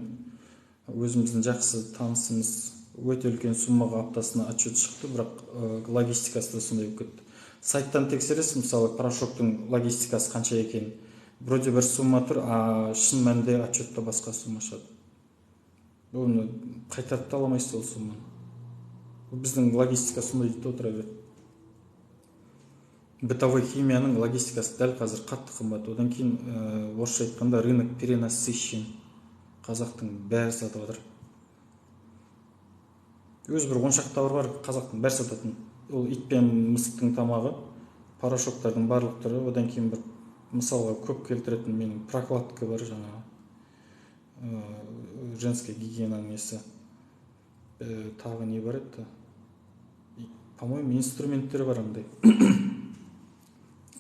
Өзіміздің жақсы танысымыз өте үлкен суммаға аптасына отчет шықты, бірақ логистикасы да сондай болып кетті. Сайттан тексересіз, мысалы, порошоктың логистикасы қанша екен. Вроде бір сумма тұр, шын мәнінде отчетта басқа сумма шығады. Оны қайтарып та аламайсыз ол сумманы. Біздің логистика сондай дейді отыра береді. Бытовой химияның логистикасы дәл қазір қатты қымбат. Одан кейін орысша айтқанда рынок перенасыщен. Қазақтың бәрі сатып отыр. Өз бір 10 шақты товар бар, қазақтың бәрі сататын. Ол ит пен мысықтың тамағы, порошоктардың барлық түрі. Одан кейін бір мысалға көп келтіретін менің прокладка бар, жаңа женская гигиенаның несі. Тағы не бар еді? По-моему, инструменттері бар андай.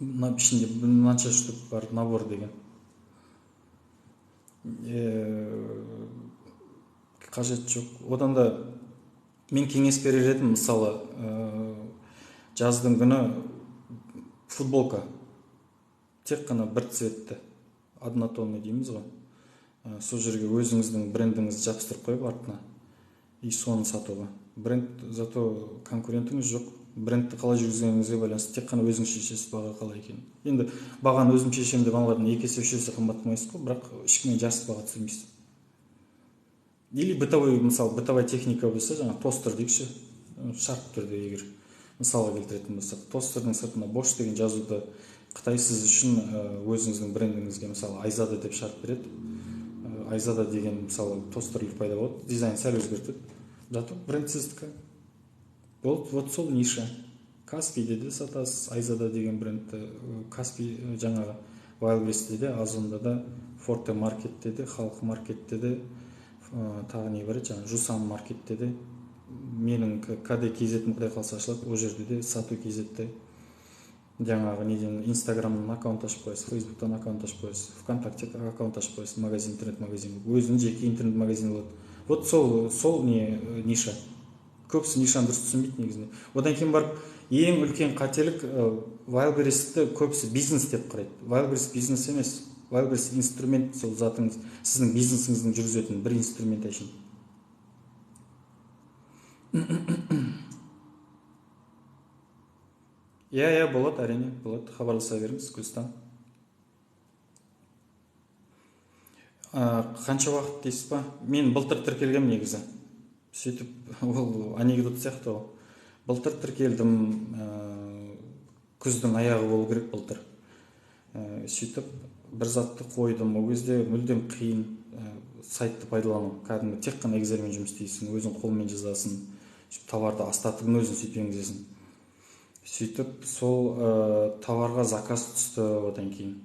Ішінде мынанша штук бар, набор деген. қажет жоқ. Одан да мен кеңес берер едім, мысалы жаздың күні футболка тек қана бір цветті, однотонный дейміз ғой, сол жерге өзіңіздің брендіңізді жабыстырып қойып артына, и соны сатуға. Бренд, зато конкурентіңіз жоқ. Брендті қалай жүргізгеніңізге байланысты, тек қана өзіңіз шешесіз баға қалай екенін. Енді бағаны өзім шешемін деп аналардан 2 есе 3 есе қымбаттамайсыз ғой, бірақ ешкімнен жасып баға түсірмейсіз. Или бытовой, мысалы бытовая техника болса, жаңа тостер дейікші, шарт түрде егер мысалға келтіретін болсақ, тостердің сыртына Bosch деген жазуды Қытай сіз үшін өзіңіздің брендіңізге мысалы Айзада деп шарт береді. Айзада деген мысалы тостерлер пайда болады, дизайн сәл өзгертеді, зато брендсіздікі болды. Вот сол ниша. Каспийде де сатасыз Айзада деген брендті, Каспий жаңағы Wildberries'те де, Озонда да, Forte маркетте де, Халық маркетте де, тағы не бар еді, жаңағы Жусан маркетте де, менің КД KZ құдай қалса ашылады, ол жерде де, Сату KZ-те, жаңағы неден Инстаграмнан аккаунт ашып қойасыз, Фейсбуктан аккаунт ашып қойасыз, ВКонтакте аккаунт ашып қойасыз, магазин, интернет-магазин, өзінің жеке интернет-магазин болады. Вот сол не ниша. Көбісі нишаны дұрыс түсінбейді негізінде. Одан кейін барып ең үлкен қателік, Wildberries'ті көбісі бизнес деп қарайды. Wildberries бизнес емес. Wildberries инструмент, сол затыңыз, сіздің бизнесіңіздің жүргізетін бір инструмент әшейін. Иә, болады, әрине, болады. Хабарласа беріңіз, Гүлстан. Қанша уақыт дейсіз ба? Мен былтыр тіркелгем негізі. Сөйтіп, ол анекдот сияқты ол. Былтыр тіркелдім, күздің аяғы болу керек былтыр. Сөйтіп, бір затты қойдым. Ол кезде мүлдем қиын сайтты пайдалану. Кәдімгі тек қана Excelмен жұмыс істейсің, өзің қолмен жазасың, товарды астатығын өзің сөйтіп енгізесің. Сөйтіп, сол товарға заказ түсті одан кейін.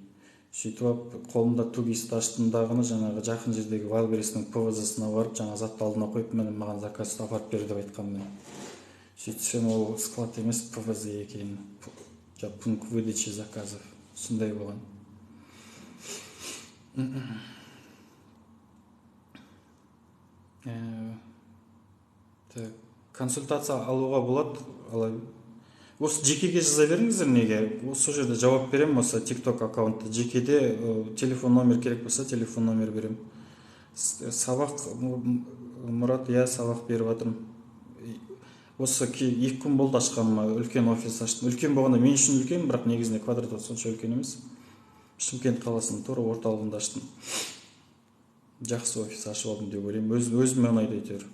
Сөйтіп, қолымда тугисті аштымдағыны жаңағы жақын жердегі Wildberries'тің ПВЗ-сына барып, жаңа затты алдына қойып, маған заказды апарып бер деп айтқам мен. Сөйтсем, ол склад емес ПВЗ екен, пункт выдачи заказов. Сондай болған. Консультация алуға болады. Осы жекеге жаза беріңіздер, неге? Осы жерде жауап берем, осы TikTok аккаунтты. Жекеде телефон номер керек болса, телефон номер берем. Сабақ, Мұрат, сабақ беріп жатырмын. Осы 2 күн болды ашқаныма, үлкен офис аштым. Үлкен болғанда мен үшін үлкен, бірақ негізінде квадраты сонша үлкен емес. Шымкент қаласының тура орталығында аштым. Жақсы офис ашып алдым деп ойлаймын. Өзіме ұнайды әйтеуір.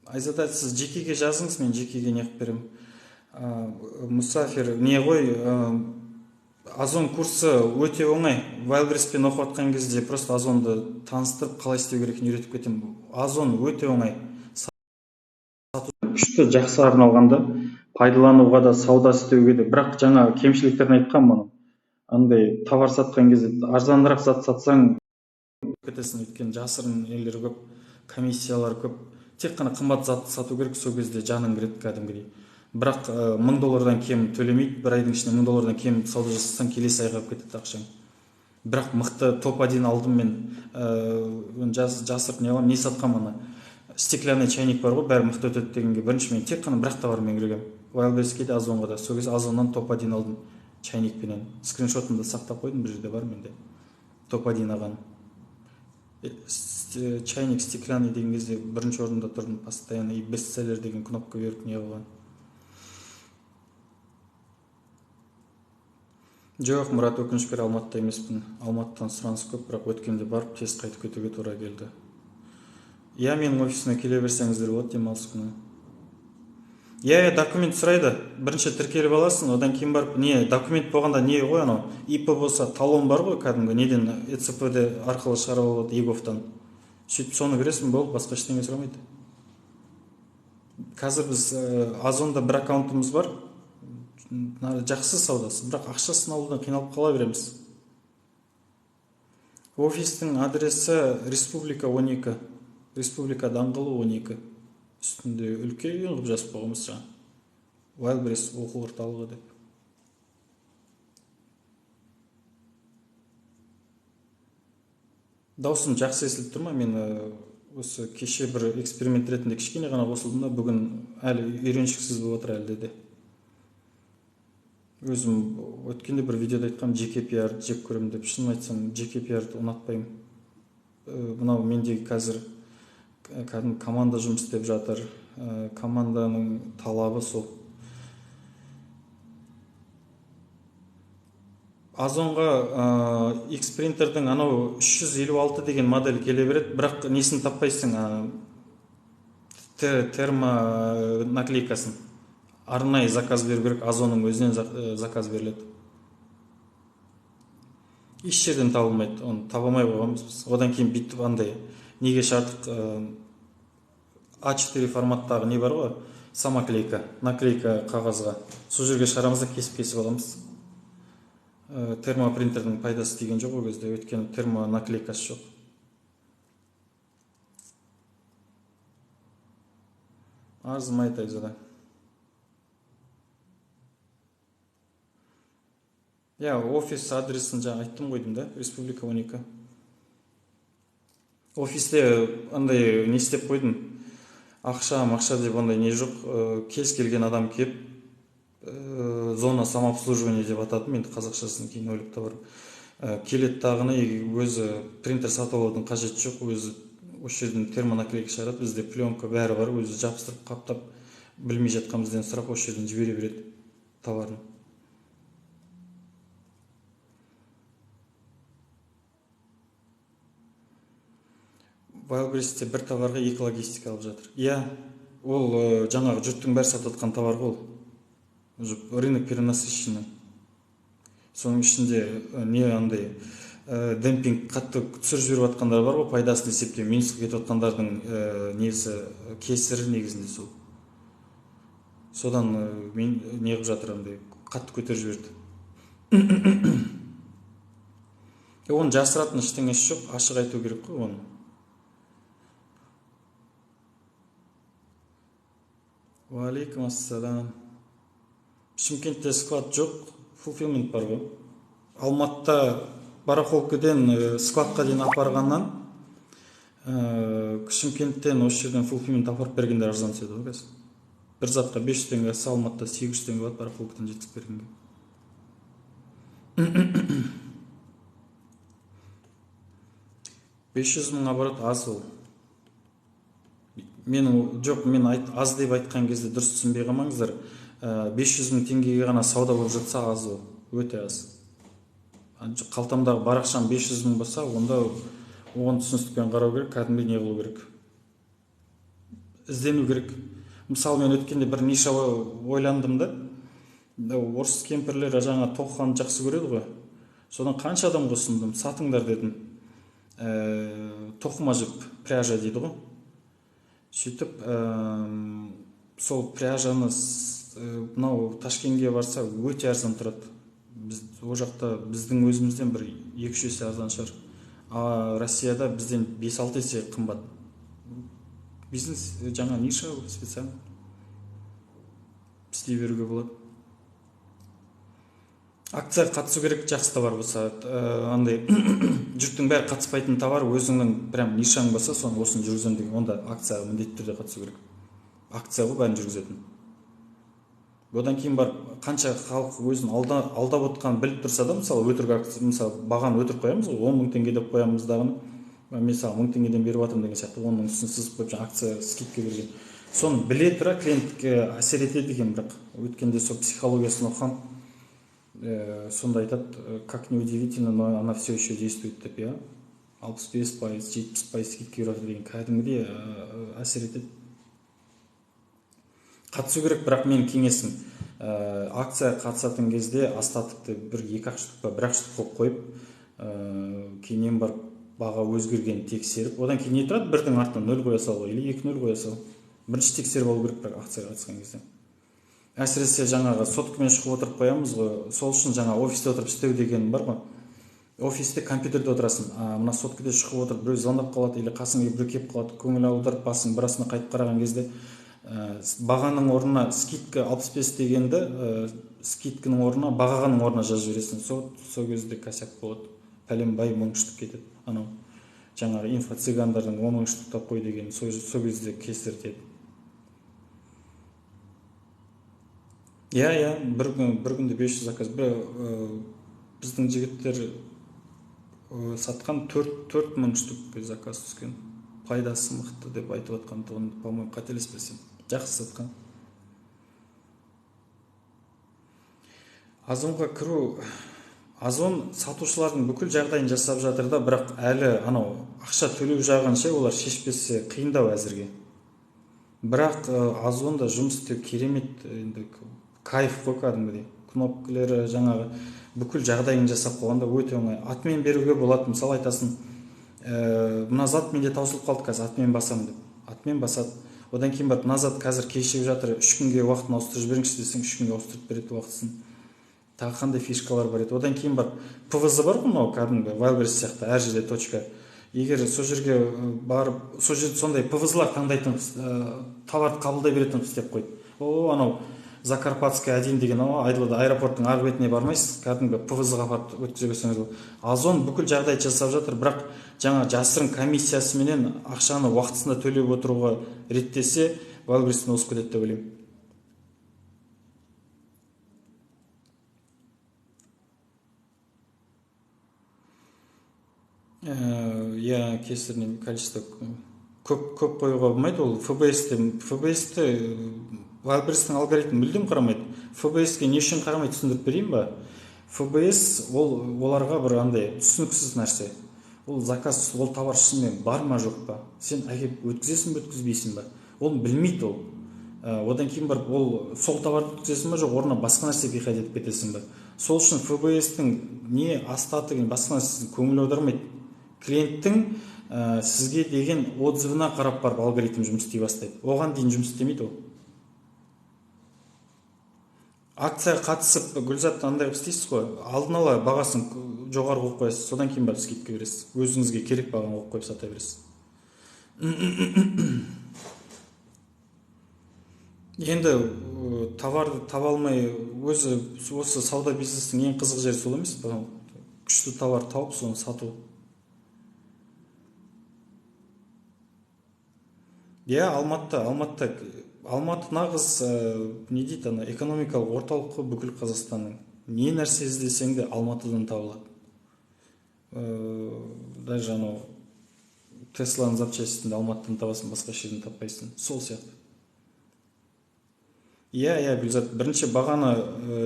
Айзада, сіз жекеге жазыңыз, мен жекеге неғып берем. Мұсафир, не ғой, Озон курсы өте оңай. Wildberries'пен оқып атқан кезде просто Озонды таныстырып, қалай істеу керекін үйретіп кетем. Озон өте оңай. Күшті, жақсы арналғанда пайдалануға да, сауда істеуге де. Бірақ жаңа кемшіліктерін айтқам мұның. Андай товар сатқан кезде арзанырақ зат сатсаң кетесің, өйткені жасырын нелер көп, комиссиялар көп. Тек қана қымбат затты сату керек, сол кезде жаның кіреді кәдімгідей. Бірақ $1000 кем төлемейді, бір айдың ішінде $1000 кем сауда жасасаң, келесі айға кетеді ақшаң. Бірақ мықты топ-1 алдым мен, жасырып не аламын, не сатқам ана. Стеклянный чайник бар ғой, бәрі мықты өтеді дегенге, бірінші мен тек қана бір товармен кіргем. Wildberries'ке де, Озонға да. Сол кезде Озоннан топ-1 алдым чайникпенен. Скриншотымды сақтап қойдым, бір жерде бар менде. Топ-1 аған. Чайник стеклянный деген кезде бірінші орында тұрдым постоянно, и бестселлер деген кнопка беріп не болған. Жоқ, Мұрат, өкінішке Алматыда емеспін. Алматыдан сұраныс көп, бірақ өткенде барып тез қайтып кетуге тура келді. Менің офисіме келе берсеңіздер болады, демалыс күні. Документ сұрайды. Бірінші тіркеліп аласың, одан кейін барып, документ болғанда не ғой анау? ИП болса, талон бар ғой, кәдімгі неден ЭЦП-де арқылы шығарып алады, ЕГОВтан. Сөйтіп соны бересің, болды, басқа ештеңе сұрамайды. Қазір біз Озонда бір аккаунтымыз бар. Жақсы саудасы, бірақ ақшасын алудан қиналып қала береміз. Офистің адресі Республика 12. Республика даңғылы 12. Үстінде үлкен ғып жазып қойғанбыз жаңа. Wildberries оқу орталығы деп. даусым жақсы естіліп тұр ма? Мен осы кеше бір эксперимент ретінде кішкене ғана қосылдым да, бүгін әлі үйреншіксіз болып отыр әлде де. Өзім өткенде бір видеода айтқам, жеке пиар жек көремін деп. Шынын айтсам, жеке пиарды ұнатпаймын. Мынау мендегі қазір кәдімгі команда жұмыс істеп жатыр. Команданың талабы сол. Озонға X принтердің анау 356 деген модель келе береді, бірақ несін таппайсың, термонаклейкасын. Арнайы заказ беру керек, Озонның өзінен заказ беріледі. Еш жерден табылмайды, оны табамай қойғанбыз біз. Одан кейін бүйтіп андай неге шартық А4 форматтағы не бар ғой, самоклейка, наклейка қағазға. Сол жерге шығарамыз да кесіп аламыз. Термопринтердің пайдасы деген жоқ ол кезде, өйткені термонаклейкасы жоқ. Арзымайды айзада. Офис адресін жаңа айттым қойдым да, Республика 12. Офисте андай не істеп қойдым, ақша деп ондай не жоқ, кез келген адам кеп, зона самообслуживания деп атадым, енді қазақшасын кейін ойлап табармын. Келет тағыны өзі принтер сатып алудың қажеті жоқ, өзі осы жерден термонаклейка шығарады, бізде пленка бәрі бар, өзі жабыстырып қаптап, білмей жатқанымыздан сұрап осы жерден жібере береді товарын. Вайлберристе бір товарға 2 логистика алып жатыр. Ол жаңағы жұрттың бәрі сатып жатқан товар ғой. Рынок перенасыщенный. Соның ішінде не андай демпинг қатты түсіріп жіберіп жатқандар бар ғой, пайдасын есептеп минусқа кетіп жатқандардың несі кесірі негізінде сол. Содан мен не қылып жатыр, андай қатты көтеріп жіберді. Оны жасыратын ештеңесі жоқ, ашық айту керек қой оны. Уалейкум ассалам. Шымкентте склад жоқ, фулфилмент бар ғой. Алматыда барахолкіден складқа дейін апарғаннан, Шымкенттен осы жерден фулфилмент апарып бергендер арзан түседі ғой қазір. Бір затқа 500 теңге, Алматыда 800 теңге болады барахолкіден жеткізіп бергенге. $500 оборот аз ол. Мен аз деп айтқан кезде дұрыс түсінбей қалмаңыздар. 500.000 теңгеге ғана сауда болып жатса аз ол, өте аз. Қалтамдағы барақшам 500.000 болса, онда оған түсіністікпен қарау керек, кәдімгі не қылу керек. Іздену керек. Мысалы, мен өткенде бір ниша ойландым да, орыс кемпірлері жаңа тоқыған жақсы көреді ғой. Содан қанша адам қосындым, сатыңдар дедім. Тоқыма жіп, пряжа дейді ғой. Сөйтіп, сол пряжаны мынау Ташкентке барса өте арзан тұрады. О жақта біздің өзімізден бір 2-3 есе арзан шығар. А Россияда бізден 5-6 есе қымбат. Бизнес жаңа ниша специально істей беруге болады. Акцияға қатысу керек, жақсы товар болса, андай жұрттың бәрі қатыспайтын товар, өзіңнің прям нишаң болса, соны осын жүргізем деген, онда акцияға міндетті түрде қатысу керек. Акция ғой бәрін жүргізетін. Одан кейін бар, қанша халық өзін алдап отқан біліп тұрса да, мысалы өтірік акция, мысалы бағаны өтірік қоямыз ғой, 10.000 теңге деп қоямыз дағыны. Мысалы 10.000 теңгеден беріп жатырмын деген сияқты, 10.000 үстін сызып қойып акция скидка берген. Соны біле тұра клиентке әсер етеді екен, бірақ өткенде сол психологиясын оқығам. Сонда айтады, как неудивительно, но она все еще действует деп, 65%, 70% скидка беріп жатыр деген кәдімгідей әсер етеді. Қатысу керек, бірақ мен кеңесім, акция қатысатын кезде остатықты бір 2-ақ штук па, 1-ақ штук қойып, кейіннен бар баға өзгерген тексеріп, одан кейін не тұрады, бірдің артынан 0 қоя сал, или 2-0 қоя сал. Бірінші тексеріп алу керек, бірақ акцияға қатысқан кезде. Әсіресе жаңағы соткамен шығып отырып қоямыз ғой, сол үшін жаңа офисте отырып істеу деген бар ғой. Офисте компьютерде отырасың, мына соткада шығып отырып біреу звондап қалады, или қасыңа біреу келіп қалады, көңіл аударып басың бірасына қайтып қараған кезде бағаның орнына скидка 65 дегенді, скидканың орнына бағаның орнына жазып жібересің. Сол кезде косяк болады. Пәлен бай мың штук кетеді. Анау жаңағы инфо-цыгандардың 10 мың штуктап қой деген сол кезде кесір тиеді. Иә, бір күнде 500 заказ. Біздің жігіттер сатқан 4 мың штук заказ түскен. Пайдасы мықты деп айтып жатқан тұғын, по-моему, қателеспесем. Жақсы сатқан. Озонға кіру, Озон сатушылардың бүкіл жағдайын жасап жатыр да, бірақ әлі ақша төлеу жағын олар шешпесе қиындау әзірге. Бірақ Озонда жұмыс істеу керемет, енді кайф қой кәдімгідей. Кнопкалары жаңағы бүкіл жағдайын жасап қойғанда өте оңай. Атмен беруге болады, мысалы айтасың, мына зат менде таусылып қалды, қазір атмен басам деп. Атмен басады. Одан кейін барып, мына зат қазір кешігіп жатыр, 3 күнге уақытын ауыстырып жіберіңізші десең, 3 күнге ауыстырып береді уақытысын. Тағы қандай фишкалар бар еді. Одан кейін бар, ПВЗ бар ғой, мынау кәдімгі Wildberries сияқты әр жерде точка. Егер сол жерге барып, сол жерде сондай ПВЗ-лар таңдайтын, товарды қабылдай беретін істеп қойды. Анау Закарпатский 1 деген Айдылда аэропорттың арғы бетіне бармайсыз, кәдімгі ПВЗ-ға апарып өткізе берсеңіз болады. Озон бүкіл жағдай жасап жатыр, бірақ жаңа жасырын комиссиясыменен ақшаны уақытысында төлеп отыруға реттесе, Wildberries-тен осып кетеді деп ойлаймын. Кесірінен количество көп қоюға болмайды. Ол ФБС-ті Wildberries-тің алгоритмі мүлдем қарамайды. ФБС-ке не үшін қарамайды, түсіндіріп берейін ба? ФБС оларға бір андай түсініксіз нәрсе. Ол заказ, ол товар шынымен бар ма жоқ па? Сен әкеп өткізесің бе, өткізбейсің ба? Ол білмейді ол. Одан кейін барып, ол сол товарды өткізесің ба жоқ, орнына басқа нәрсеге қайтып кетесің ба? Сол үшін ФБС-тің не астаты басқа нәрсесін көңіл аудармайды. Клиенттің сізге деген отзывына қарап барып алгоритм жұмыс істей бастайды. Оған дейін жұмыс істемейді ол. Акцияға қатысып, Гүлзат андай істейсіз ғой, алдын ала бағасын жоғары қойып қоясыз, содан кейін барып скидка бересіз. Өзіңізге керек бағаны қойып сата бересіз. Енді товарды таба алмай, осы сауда бизнестің ең қызық жері сол емес пе? Күшті товар тауып, соны сату. Алматы нағыз не дейді, экономикалық орталық қой бүкіл Қазақстанның. Не нәрсе іздесең де Алматыдан табылады. Даже Тесланың запчастьін Алматыдан табасың, басқа жерден таппайсың. Сол сияқты. Гүлзат, бірінші бағаны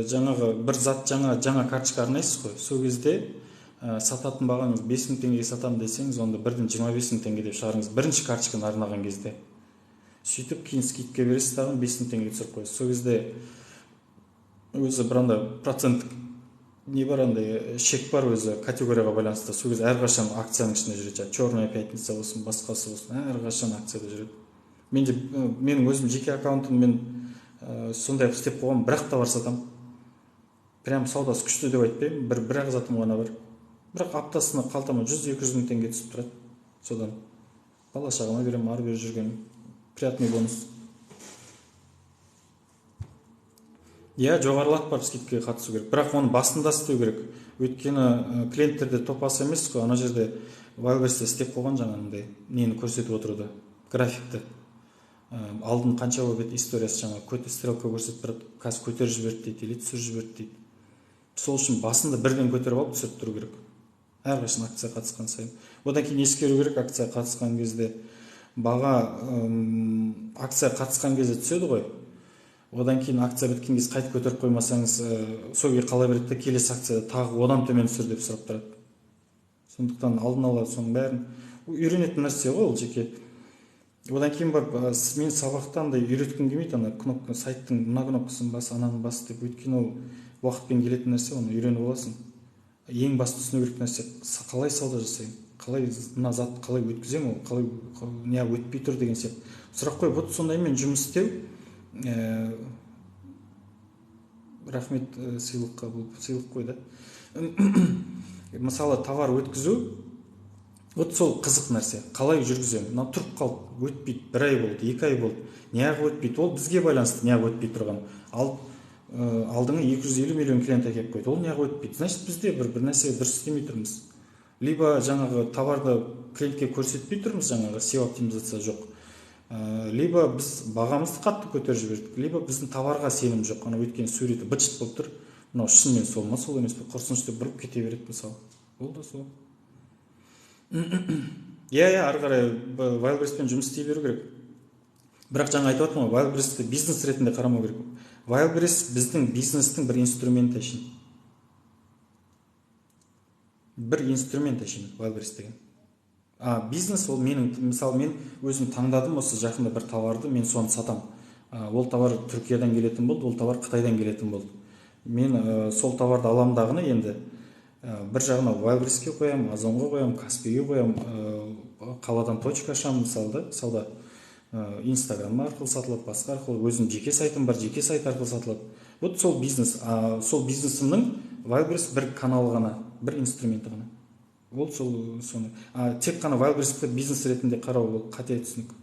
жаңағы бір зат жаңа карточка арнайсыз ғой. Сол кезде сататын бағаңыз 5 мың теңгеге сатамын десеңіз, онда бірден 25 мың теңге деп шығарыңыз. Бірінші карточканы арнаған кезде. Сөйтіп, кейін скидка бересіз, тағын 5 мың теңге түсіріп қойсыз. Сол кезде өзі бір андай процент не бар, андай шек бар өзі категорияға байланысты. Сол кезде әрқашан акцияның ішінде жүреді. Черная пятница болсын, басқасы болсын, әрқашан акцияда жүреді. Менің өзім жеке аккаунтым, мен сондай істеп қойғам, бірақ товар сатам. Прям саудасы күшті деп айтпаймын, бір-ақ затым ғана бар. Бірақ аптасына қалтама 100-200 мың теңге түсіп тұрады. Содан бала шағама берем, ары бері жүрген приятный бонус. Жоғарылатып барып скидкаға қатысу керек. Бірақ оны басында істеу керек. Өйткені клиенттерде топасы емес қой, ана жерде Wildberries-те істеп қойған жаңағындай нені көрсетіп отырды, графикті. Алдын қанша болып историясы жаңа стрелка көрсетіп тұрады, қазір көтеріп жіберді дейді, или түсіріп жіберді дейді. Сол үшін басында бірден көтеріп алып түсіріп тұру керек. Әрқашан акцияға қатысқан сайын. Одан кейін ескеру керек, акцияға қатысқан кезде баға акцияға қатысқан кезде түседі ғой. Одан кейін акция біткен кезде қайтып көтеріп қоймасаңыз, сөйге қала береді де, келесі акцияда тағы одан төмен түсір деп сұрап тұрады. Сондықтан алдын ала соның бәрін үйренетін нәрсе ғой ол жеке. Одан кейін барып, мен сабақта андай үйреткім келмейді, ана кнопка, сайттың мына кнопкасын бас, ананың бас деп. Өйткені ол уақытпен келетін нәрсе, оны үйреніп аласың. Ең басты түсіну керек нәрсе, қалай сауда жасайын, қалай мына зат қалай өткізем, ол қалай не өтпей тұр деген сияқты. Сұрақ қойып, вот сондаймен жұмыс істеу. Рахмет сыйлыққа, бұл сыйлық қойды. Мысалы, товар өткізу, вот сол қызық нәрсе. Қалай жүргізем? Мына тұрып қалды, өтпейді, 1 ай болды, 2 ай болды. Неғып өтпейді? Ол бізге байланысты неғып өтпей тұрған. Алдыңа 250 миллион клиент әкеп қойды. Ол неғып өтпейді? Значит, бізде бір нәрсе дұрыс істемей тұрмыз. Либо жаңағы товарды клиентке көрсетпей тұрмыз, жаңағы SEO оптимизация жоқ. Либо біз бағамызды қатты көтеріп жібердік, либо біздің товарға сенім жоқ. Өйткені суреті быт-шыт болып тұр. Мынау шынымен сол ма, сол емес пе, құрсыншы деп бұрып кете береді мысалы. Ол да сол. Иә, ары қарай Wildberries-пен жұмыс істей беру керек. Бірақ жаңа айтып отырмын ғой, Wildberries-ті бизнес ретінде қарамау керек. Wildberries біздің бизнестің бір инструменті үшін. Бір инструмент үшін Wildberries деген. Бизнес ол менің, мысалы мен өзім таңдадым осы жақында бір товарды, мен соны сатам. Ол товар Түркиядан келетін болды, ол товар Қытайдан келетін болды. Мен сол товарды аламдағыны енді бір жағына Wildberries-ке қоям, Озонға қоям, Каспиге қоям, қаладан точка ашам, мысалы сауда. Инстаграм арқылы сатылады, басқа арқылы, өзім жеке сайтым бар, жеке сайт арқылы сатылады. Вот сол бизнес. Сол бизнесімнің Wildberries бір каналы ғана, бір инструменті ғана. Ол соны. Тек қана Wildberries-ті бизнес ретінде қарау, ол қате түсінік.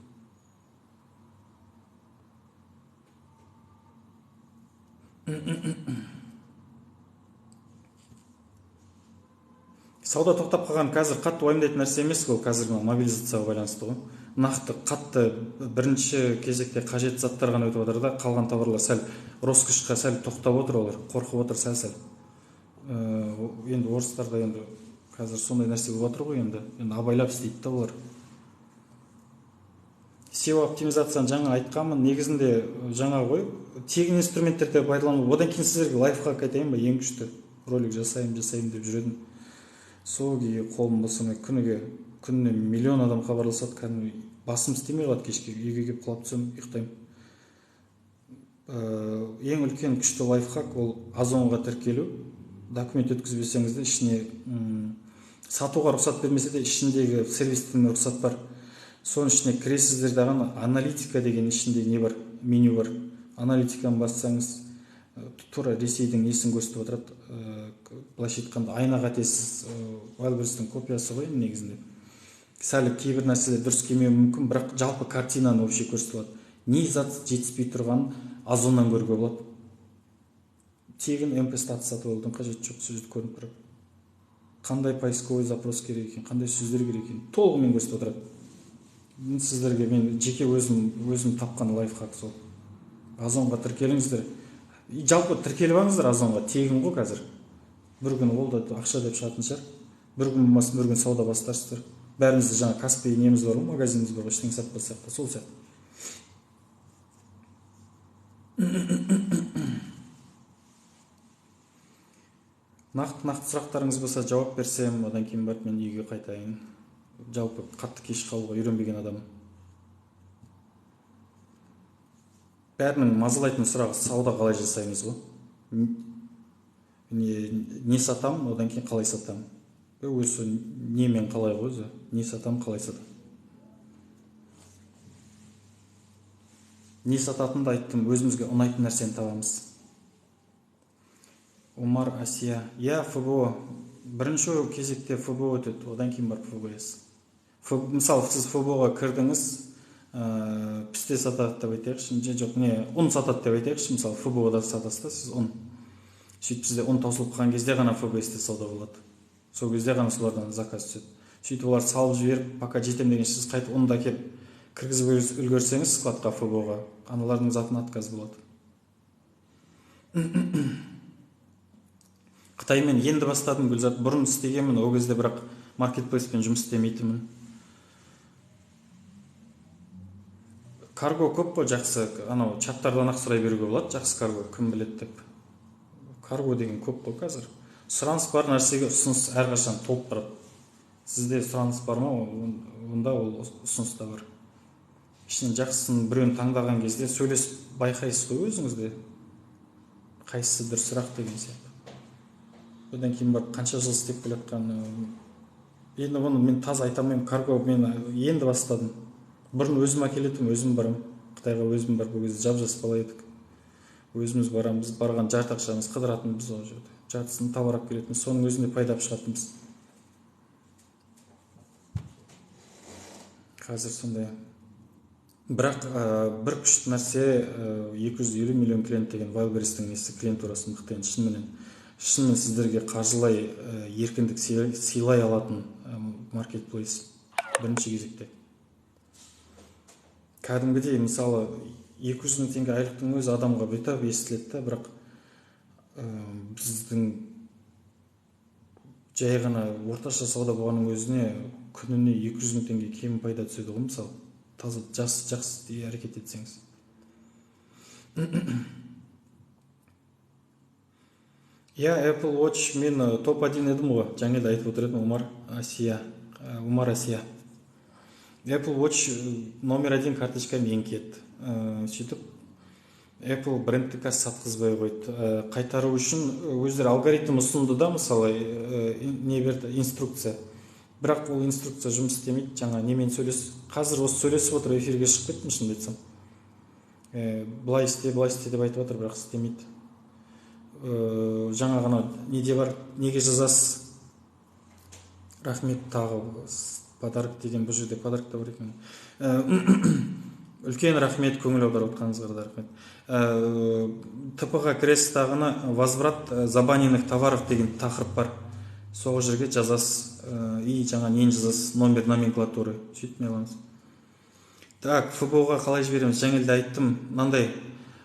Сауда тоқтап қалған қазір қатты уайымдайтын нәрсе емес қой, қазір мобилизацияға байланысты ғой. Нақты қатты бірінші кезекте қажет заттар ғана өтіп отыр да, қалған товарлар сәл роскошқа сәл тоқтап отыр, олар қорқып отыр сәл. Енді орыстарда енді қазір сондай нәрсе болып отыр ғой, енді абайлап істейді да олар. SEO оптимизацияны жаңа айтқанмын, негізінде жаңа ғой, тегін инструменттерді пайдалану. Одан кейін сіздерге лайфхак айтайын ба, ең күшті ролик жасайын деп жүредім. Сол күйі қолым босамай, күніне миллион адам хабарласады, кәдімгі басым істемей қалады, кешке үйге келіп құлап түсем, ұйықтаймын. Ең үлкен күшті лайфхак ол Озонға тіркелу. Документ өткізбесеңіз де ішіне сатуға рұқсат бермесе де ішіндегі сервистің рұқсат бар. Соның ішіне кіресіздер дағы аналитика деген ішінде не бар, меню бар. Аналитиканы бассаңыз тура Ресейдің несін көрсетіп отырады. Былайша айтқанда айна қатесіз Wildberries-тің копиясы ғой негізінде. Сәл кейбір нәрселер дұрыс келмеуі мүмкін, бірақ жалпы картинаны вообще көрсетіп алады. Не зат жетіспей тұрғанын Озоннан көруге болады. Тегін MP статус сатып алудың қажеті жоқ, сол жерде көрініп тұрады. Қандай поисковый запрос керек екен, қандай сөздер керек екен, толығымен көрсетіп отырады. Сіздерге мен жеке өзім тапқан лайфхак сол. Озонға тіркеліңіздер. Жалпы тіркеліп алыңыздар Озонға, тегін ғой қазір. Бір күн ол да ақша деп шығатын шығар. Бір күн болмасын, бір күн сауда бастарсыздар. Бәрімізде жаңа Каспи неміз бар ғой, магазиніміз бар ғой, ештеңе сатпасақ та, сол сияқты. Нақты сұрақтарыңыз болса жауап берсем, одан кейін барып мен үйге қайтайын. Жалпы қатты кеш қалуға үйренбеген адам. Бәрінің мазалайтын сұрағы сауда қалай жасаймыз ғой. Не сатам, одан кейін қалай сатам. Өзі немен қалай ғой өзі, не сатам, қалай сатам. Не сататынды айттым, өзімізге ұнайтын нәрсені табамыз. Омар Асия. ФБО. Бірінші кезекте ФБО өтеді, одан кейін барып ФБС. Мысалы, сіз ФБО-ға кірдіңіз, пісте сатады деп айтайықшы, жоқ, ұн сатады деп айтайықшы, мысалы, ФБО-да сатасыз да, сіз ұн. Сөйтіп сізде ұн таусылып қалған кезде ғана ФБС-те сауда болады. Сол кезде ғана солардан заказ түседі. Сөйтіп олар салып жіберіп, пока жетем деген сіз қайтып ұнды әкеліп кіргізіп үлгерсеңіз складқа ФБО-ға, аналардың затына отказ болады. Қытаймен енді бастадым Гүлзат, бұрын істегенмін, ол кезде бірақ маркетплейспен жұмыс істемейтінмін. Карго көп қой, жақсы, чаттардан ақ сұрай беруге болады, жақсы карго, кім біледі деп. Карго деген көп қой қазір. Сұраныс бар нәрсеге ұсыныс әрқашан толып тұрады. Сізде сұраныс бар ма, онда ол ұсыныс та бар. Ішінен жақсысын біреуін таңдаған кезде сөйлесіп байқайсыз ғой өзіңізде. Қайсысы дұрысырақ деген сияқты. Одан кейін барып қанша жыл істеп келе жатқан. Енді оны мен таза айта алмаймын, карго мен енді бастадым. Бұрын өзім әкелетім, өзім барам. Қытайға өзім барып, ол кезде жап-жас бала едік. Өзіміз барамыз, барған жарты ақшамыз қыдыратынбыз ол жерде. Жартысын товар алып келетінбіз, соның өзінде пайдап шығатынбыз. Қазір сондай. Бірақ бір күшті нәрсе 250 миллион клиент деген Wildberries-тің несі клиентурасы мықты. Шынымен сіздерге қаржылай еркіндік сыйлай алатын маркетплейс. бірінші кезекте. Кәдімгідей мысалы 200 мың теңге айлықтың өзі адамға бүйтіп естіледі да, бірақ біздің жай ғана орташа сауда болғанның өзіне күніне 200 мың теңге кем пайда түседі ғой, мысалы таза жақсы әрекет етсеңіз. Apple Watch мен топ-1 едім ғой, жаңа да айтып отыр едім, Умар Асия. Apple Watch номер 1 карточкам еңкет. Сөйтіп Apple брендті қазір сатқызбай қойды. Қайтару үшін өздері алгоритм ұсынды да, мысалы не берді, инструкция. Бірақ ол инструкция жұмыс істемейді. Жаңа немен қазір осы сөйлесіп отыр, эфирге шығып кеттім, шынымды айтсам. Былай істе деп айтып отыр, бірақ істемейді. Жаңа ғана неде бар, неге жазасыз? Рахмет, тағы подарок деген, бұл жерде подарок та бар екен. Үлкен рахмет, көңіл аударып отқаныңызға да рахмет. ТП-ға кіресіз, тағына возврат забаненных товаров деген тақырып бар. Сол жерге жазасыз, и жаңа нені жазасыз, номер номенклатуры, сөйтіп не аламыз. Так, ФБО-ға қалай жібереміз? Жаңелде айттым, мынандай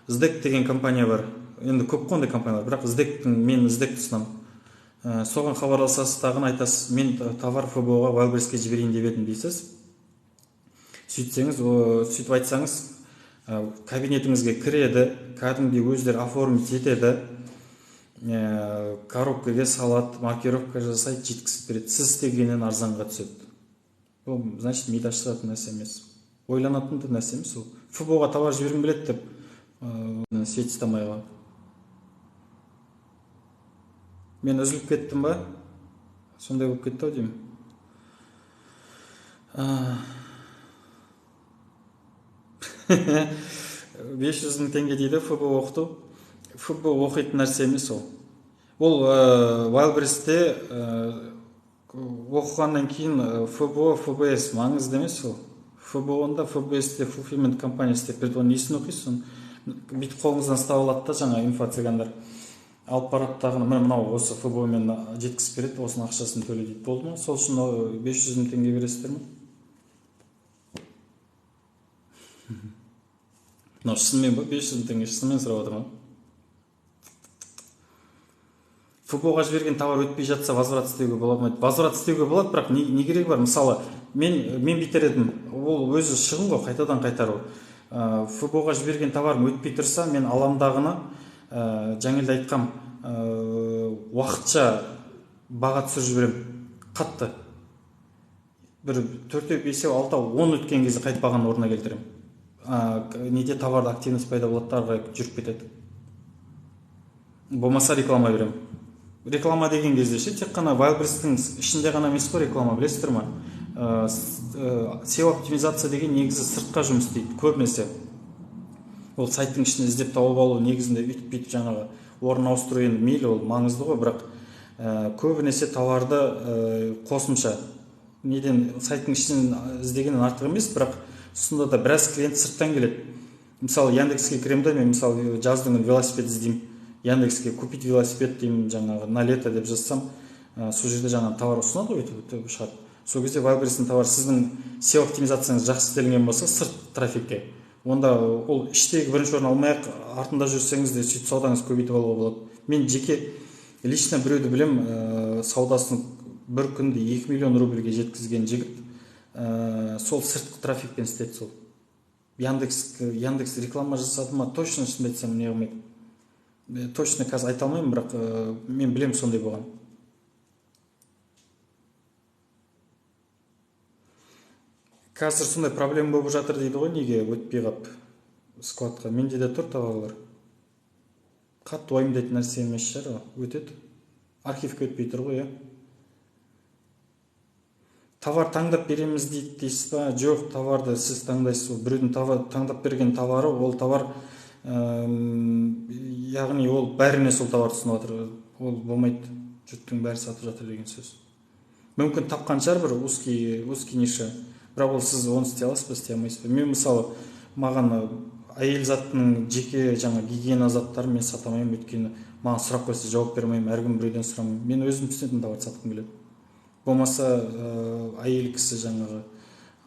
СДЭК деген компания бар. Енді көп қондай компаниялар, бірақ мен СДЭК тұсынамын. Соған хабарласасыз, тағын айтасыз, мен товар ФБО-ға Wildberries-ке жіберейін деп едім дейсіз. Сөйтіп айтсаңыз, кабинетіңізге кіреді, кәдімгідей өздері оформить етеді, коробкаға салады, маркировка жасайды, жеткізіп береді. Сіз істегеннен арзанға түседі. Бұл, значит, миды ашытатын нәрсе емес. Ойланатын нәрсе емес ол. ФБО-ға товар жібергім келеді деп, светстамайға. Мен үзіліп кеттім ба? Сондай болып кетті ау деймін. 500 мың теңге дейді ФБО оқыту. ФБО оқитын нәрсе емес ол. Ол Wildberries-те оқығаннан кейін ФБО, ФБС маңызды емес ол. ФБО-нда ФБС-те Fulfillment компаниясы деп берді, оның несін оқисыз? Бүйтіп қолыңыздан ұстап алады да, жаңа инфо-цыгандар. Алып бараттағыны, мынау осы ФБО-мен жеткізіп береді, осының ақшасын төле дейді. Болды ма? Сол үшін 500 мың теңге бересіздер ме? Мынау шынымен ба? 500 мың теңге шынымен сұрап отыр ма? ФБО-ға жіберген товар өтпей жатса возврат істеуге болады ма? Возврат істеуге болады, бірақ не керегі бар? Мысалы, мен битер едім, ол өзі шығын ғой, қайтадан қайтару. ФБО-ға жіберген товарым өтпей тұрса, мен аламдағыны жаңелде айтқам, уақытша баға түсіріп жіберем, қатты. Бір 4-5-6-10 өткен кезде қайт бағаны орнына келтірем. Неде товарды активность пайда болады, ары қарай жүріп кетеді. Болмаса реклама берем. Реклама деген кезде тек қана Wildberries-тің ішінде ғана емес қой реклама, білесіздер ма? SEO оптимизация деген негізі сыртқа жұмыс істейді, көбінесе. Ол сайттың ішінде іздеп тауып алу негізінде үйтіп жаңағы орын ауыстыру енді мейлі, ол маңызды ғой, бірақ көбінесе товарды қосымша неден сайттың ішінен іздегеннен артық емес, бірақ сонда да біраз клиент сырттан келеді. Мысалы Яндекске кіремін да, мен мысалы жаздың велосипед іздеймін, Яндекске купить велосипед деймін, жаңағы на лето деп жазсам, сол жерде жаңағы товар ұсынады ғой, өйтіп шығады. Сол кезде Wildberries-тің товар сіздің SEO оптимизацияңыз жақсы істелген болса, сырт трафикке, онда ол іштегі бірінші орын алмай-ақ артында жүрсеңіз де сөйтіп саудаңыз көбейтіп алуға болады. Мен жеке лично біреуді білем, саудасын бір күнде 2 миллион рубльге жеткізген жігіт, сол сыртқы трафикпен істеді. Сол Яндекс реклама жасады ма, точно шынымды айтсам не қылмайды. Точно қазір айта алмаймын, бірақ мен білем сондай болған. Қазір сондай проблема болып жатыр дейді ғой, неге өтпей қап складқа. Менде де тұр товарлар. Қатты уайымдайтын нәрсе емес шығар, өтеді. Архивке өтпей тұр ғой, Товар таңдап береміз дейсіз ба? Жоқ, товарды сіз таңдайсыз. Біреудің таңдап берген товары, ол товар, яғни ол бәріне сол товарды ұсынып жатыр. Ол болмайды, жұрттың бәрі сатып жатыр деген сөз. Мүмкін тапқан шығар бір узкий ниша. Бірақ ол сіз оны істей аласыз ба, істей алмайсыз ба? Мен мысалы, маған әйел заттың жеке жаңа гигиена заттарын мен сата алмаймын, өйткені маған сұрақ қойса жауап бере алмаймын, әркім біреуден сұрамаймын. Мен өзім түсінетін товар сатқым келеді. Болмаса әйел кісі жаңағы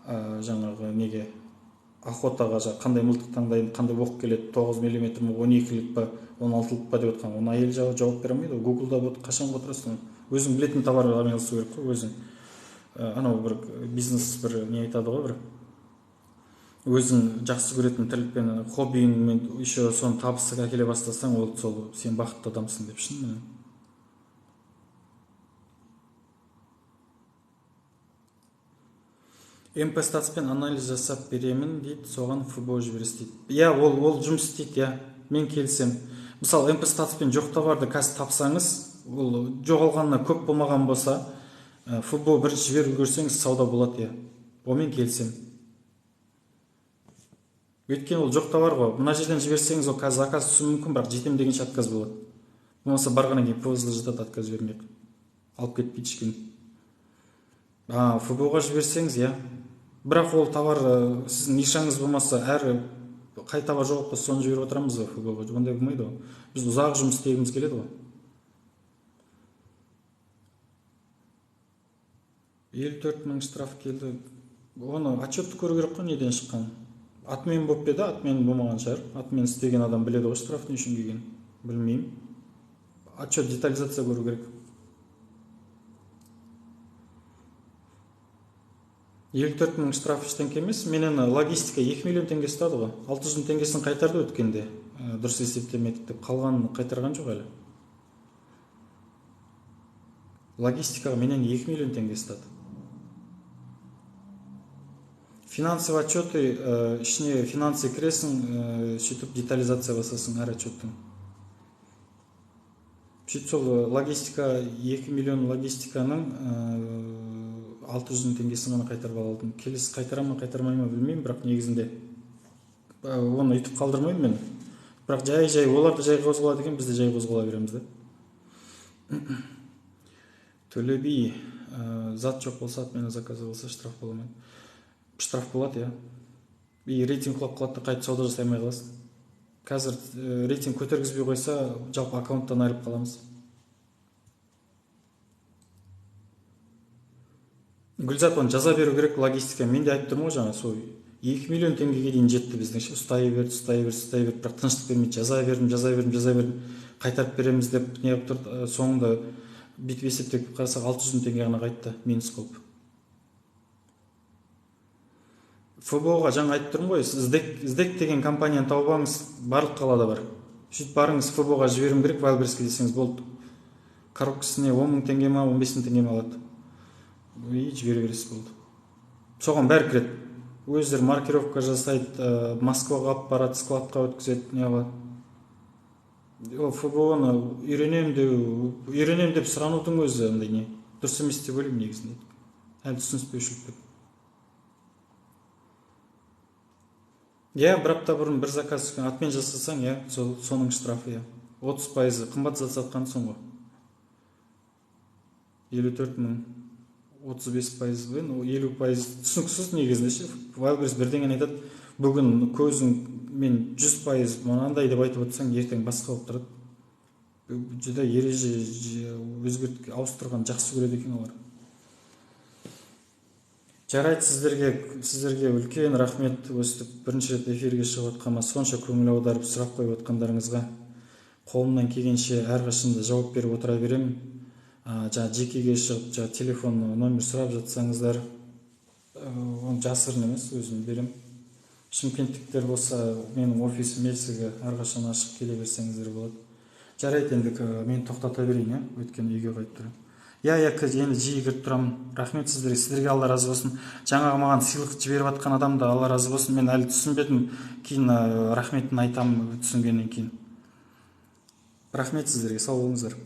жаңағы неге охотаға қандай мылтық таңдаймын, қандай оқ келеді, 9 мм ме, 12-лік па, 16-лік па деп отқан. Оны әйел жауап бере алмайды. Гуглда қашан отырасың? Өзің білетін товарға айналысу керек қой, өзің. Анау бір бизнес бір не айтады ғой, бір өзің жақсы көретін тірлікпен, хоббиіңмен еще соны табысқа әкеле бастасаң, ол сол сен бақытты адамсың деп шын. МП статспен анализ жасап беремін дейді, соған ФБО жібересіз дейді. Иә, ол жұмыс істейді, иә, мен келсем. Мысалы, МП статспен жоқ товарды қазір тапсаңыз, ол жоғалғанына көп болмаған болса, ФБО бірінші жіберіп көрсеңіз сауда болады, иә. Онымен келсем. Өйткені ол жоқ товар ғой. Мына жерден жіберсеңіз, ол қазір заказ түсуі мүмкін, бірақ жетем дегенше отказ болады. Болмаса барғаннан кейін повезло жатады, отказ бермек. Алып кетпейді ешкім. ФБО-ға жіберсеңіз, иә. Бірақ ол товар сіздің нишаңыз болмаса, әрі қай товар жоқ болса, соны жіберіп отырамыз ғой ФБО-ға. Ондай болмайды ғой. Біз ұзақ жұмыс істегіміз келеді ғой. 54 мың штраф келді. Оны отчетты көру керек қой, неден шыққан. Атмен болып еді, атмен болмаған шығар. Атмен істеген адам біледі ғой штраф не үшін келген. Білмеймін. Отчет детализация көру керек. 54 мың штраф ештеңке емес. Менен логистика 2 миллион теңге ұстады ғой. 600 мың теңгесін қайтарды өткенде. Дұрыс есептемедік деп. Қалғанын қайтарған жоқ әлі. Логистикаға менен 2 миллион теңге ұстады. Финансовый отчеты, ішіне финансы кіресің, сөйтіп детализация басасың әр отчеттің. Сөйтіп сол логистика, 2 миллион логистиканың 600 мың теңгесін ғана қайтарып алдым. Келесі қайтарамын, қайтармаймын білмеймін, бірақ негізінде оны үйтіп қалдырмаймын мен. Бірақ жай оларды жай қозғалады екен, біз де жай қозғала береміз де. Төле би, зат жоқ болса, атмені заказы болса, штраф боламайды. Штраф болады, иә. И рейтинг құлап қалады, қайтып сауда жасаймай қаласың. Қазір рейтинг көтергізбей қойса, жалпы аккаунттан айырылып қаламыз. Гүлзат, оны жаза беру керек логистика. Мен де айтып тұрмын ғой жаңа, сол 2 миллион теңгеге дейін жетті біздің. Ұстай берді, бірақ тыныштық бермейді. Жаза бердім. Қайтарып береміз деп не қылып тұрды. Соңында бүйтіп есептеп қарасақ 600 мың теңге ғана қайтты, минус болып. ФБО-ға жаңа айтып тұрмын ғой, іздек деген компанияны тауып алыңыз, барлық қалада бар. Сөйтіп барыңыз, ФБО-ға жіберім керек, Wildberriesке десеңіз болды. Коробкасына 10 мың теңге ма, 15 мың теңге ма алады. И жібере бересіз болды. Соған бәрі кіреді. Өздері маркировка жасайды, Москваға алып барады, складқа өткізеді, не алады. ФБО-ны үйренем деп сұранудың өзі андай не. Дұрыс емес деп ойлаймын негізінде. Әлі түсініспеушілік деп. Иә, бір апта бұрын бір заказ атмен жасасаң, иә, соның штрафы, иә. 30% қымбат зат сатқан соң ғой. 54 мың, 35% бен, 50% түсініксіз негізінде ше. Wildberries бірдеңені айтады, бүгін көзің мен 100% мынандай деп айтып отырсаң, ертең басқа болып тұрады. Жүдә ереже ауыстырған жақсы көреді екен олар. Жарайды, сіздерге үлкен рахмет, өстіп бірінші рет эфирге шығып отқаныма, сонша көңіл аударып сұрақ қойып отқандарыңызға. Қолымнан келгенше әрқашанда жауап беріп отыра беремін. Жаңа жекеге шығып, телефон номер сұрап жатсаңыздар, оны жасырын емес, өзім берем. Шымкенттіктер болса, менің офисім есігі әрқашан ашық келе берсеңіздер болады. Жарайды, енді мен тоқтата берейін, өйткені үйге қайтып тұрамын. Иә, енді жиі кіріп тұрамын. Рахмет сіздерге Алла разы болсын. Жаңағы маған сыйлық жіберіп жатқан адам да Алла разы болсын. Мен әлі түсінбедім, кейін рахметін айтамын түсінгеннен кейін. Рахмет сіздерге, сау болыңыздар.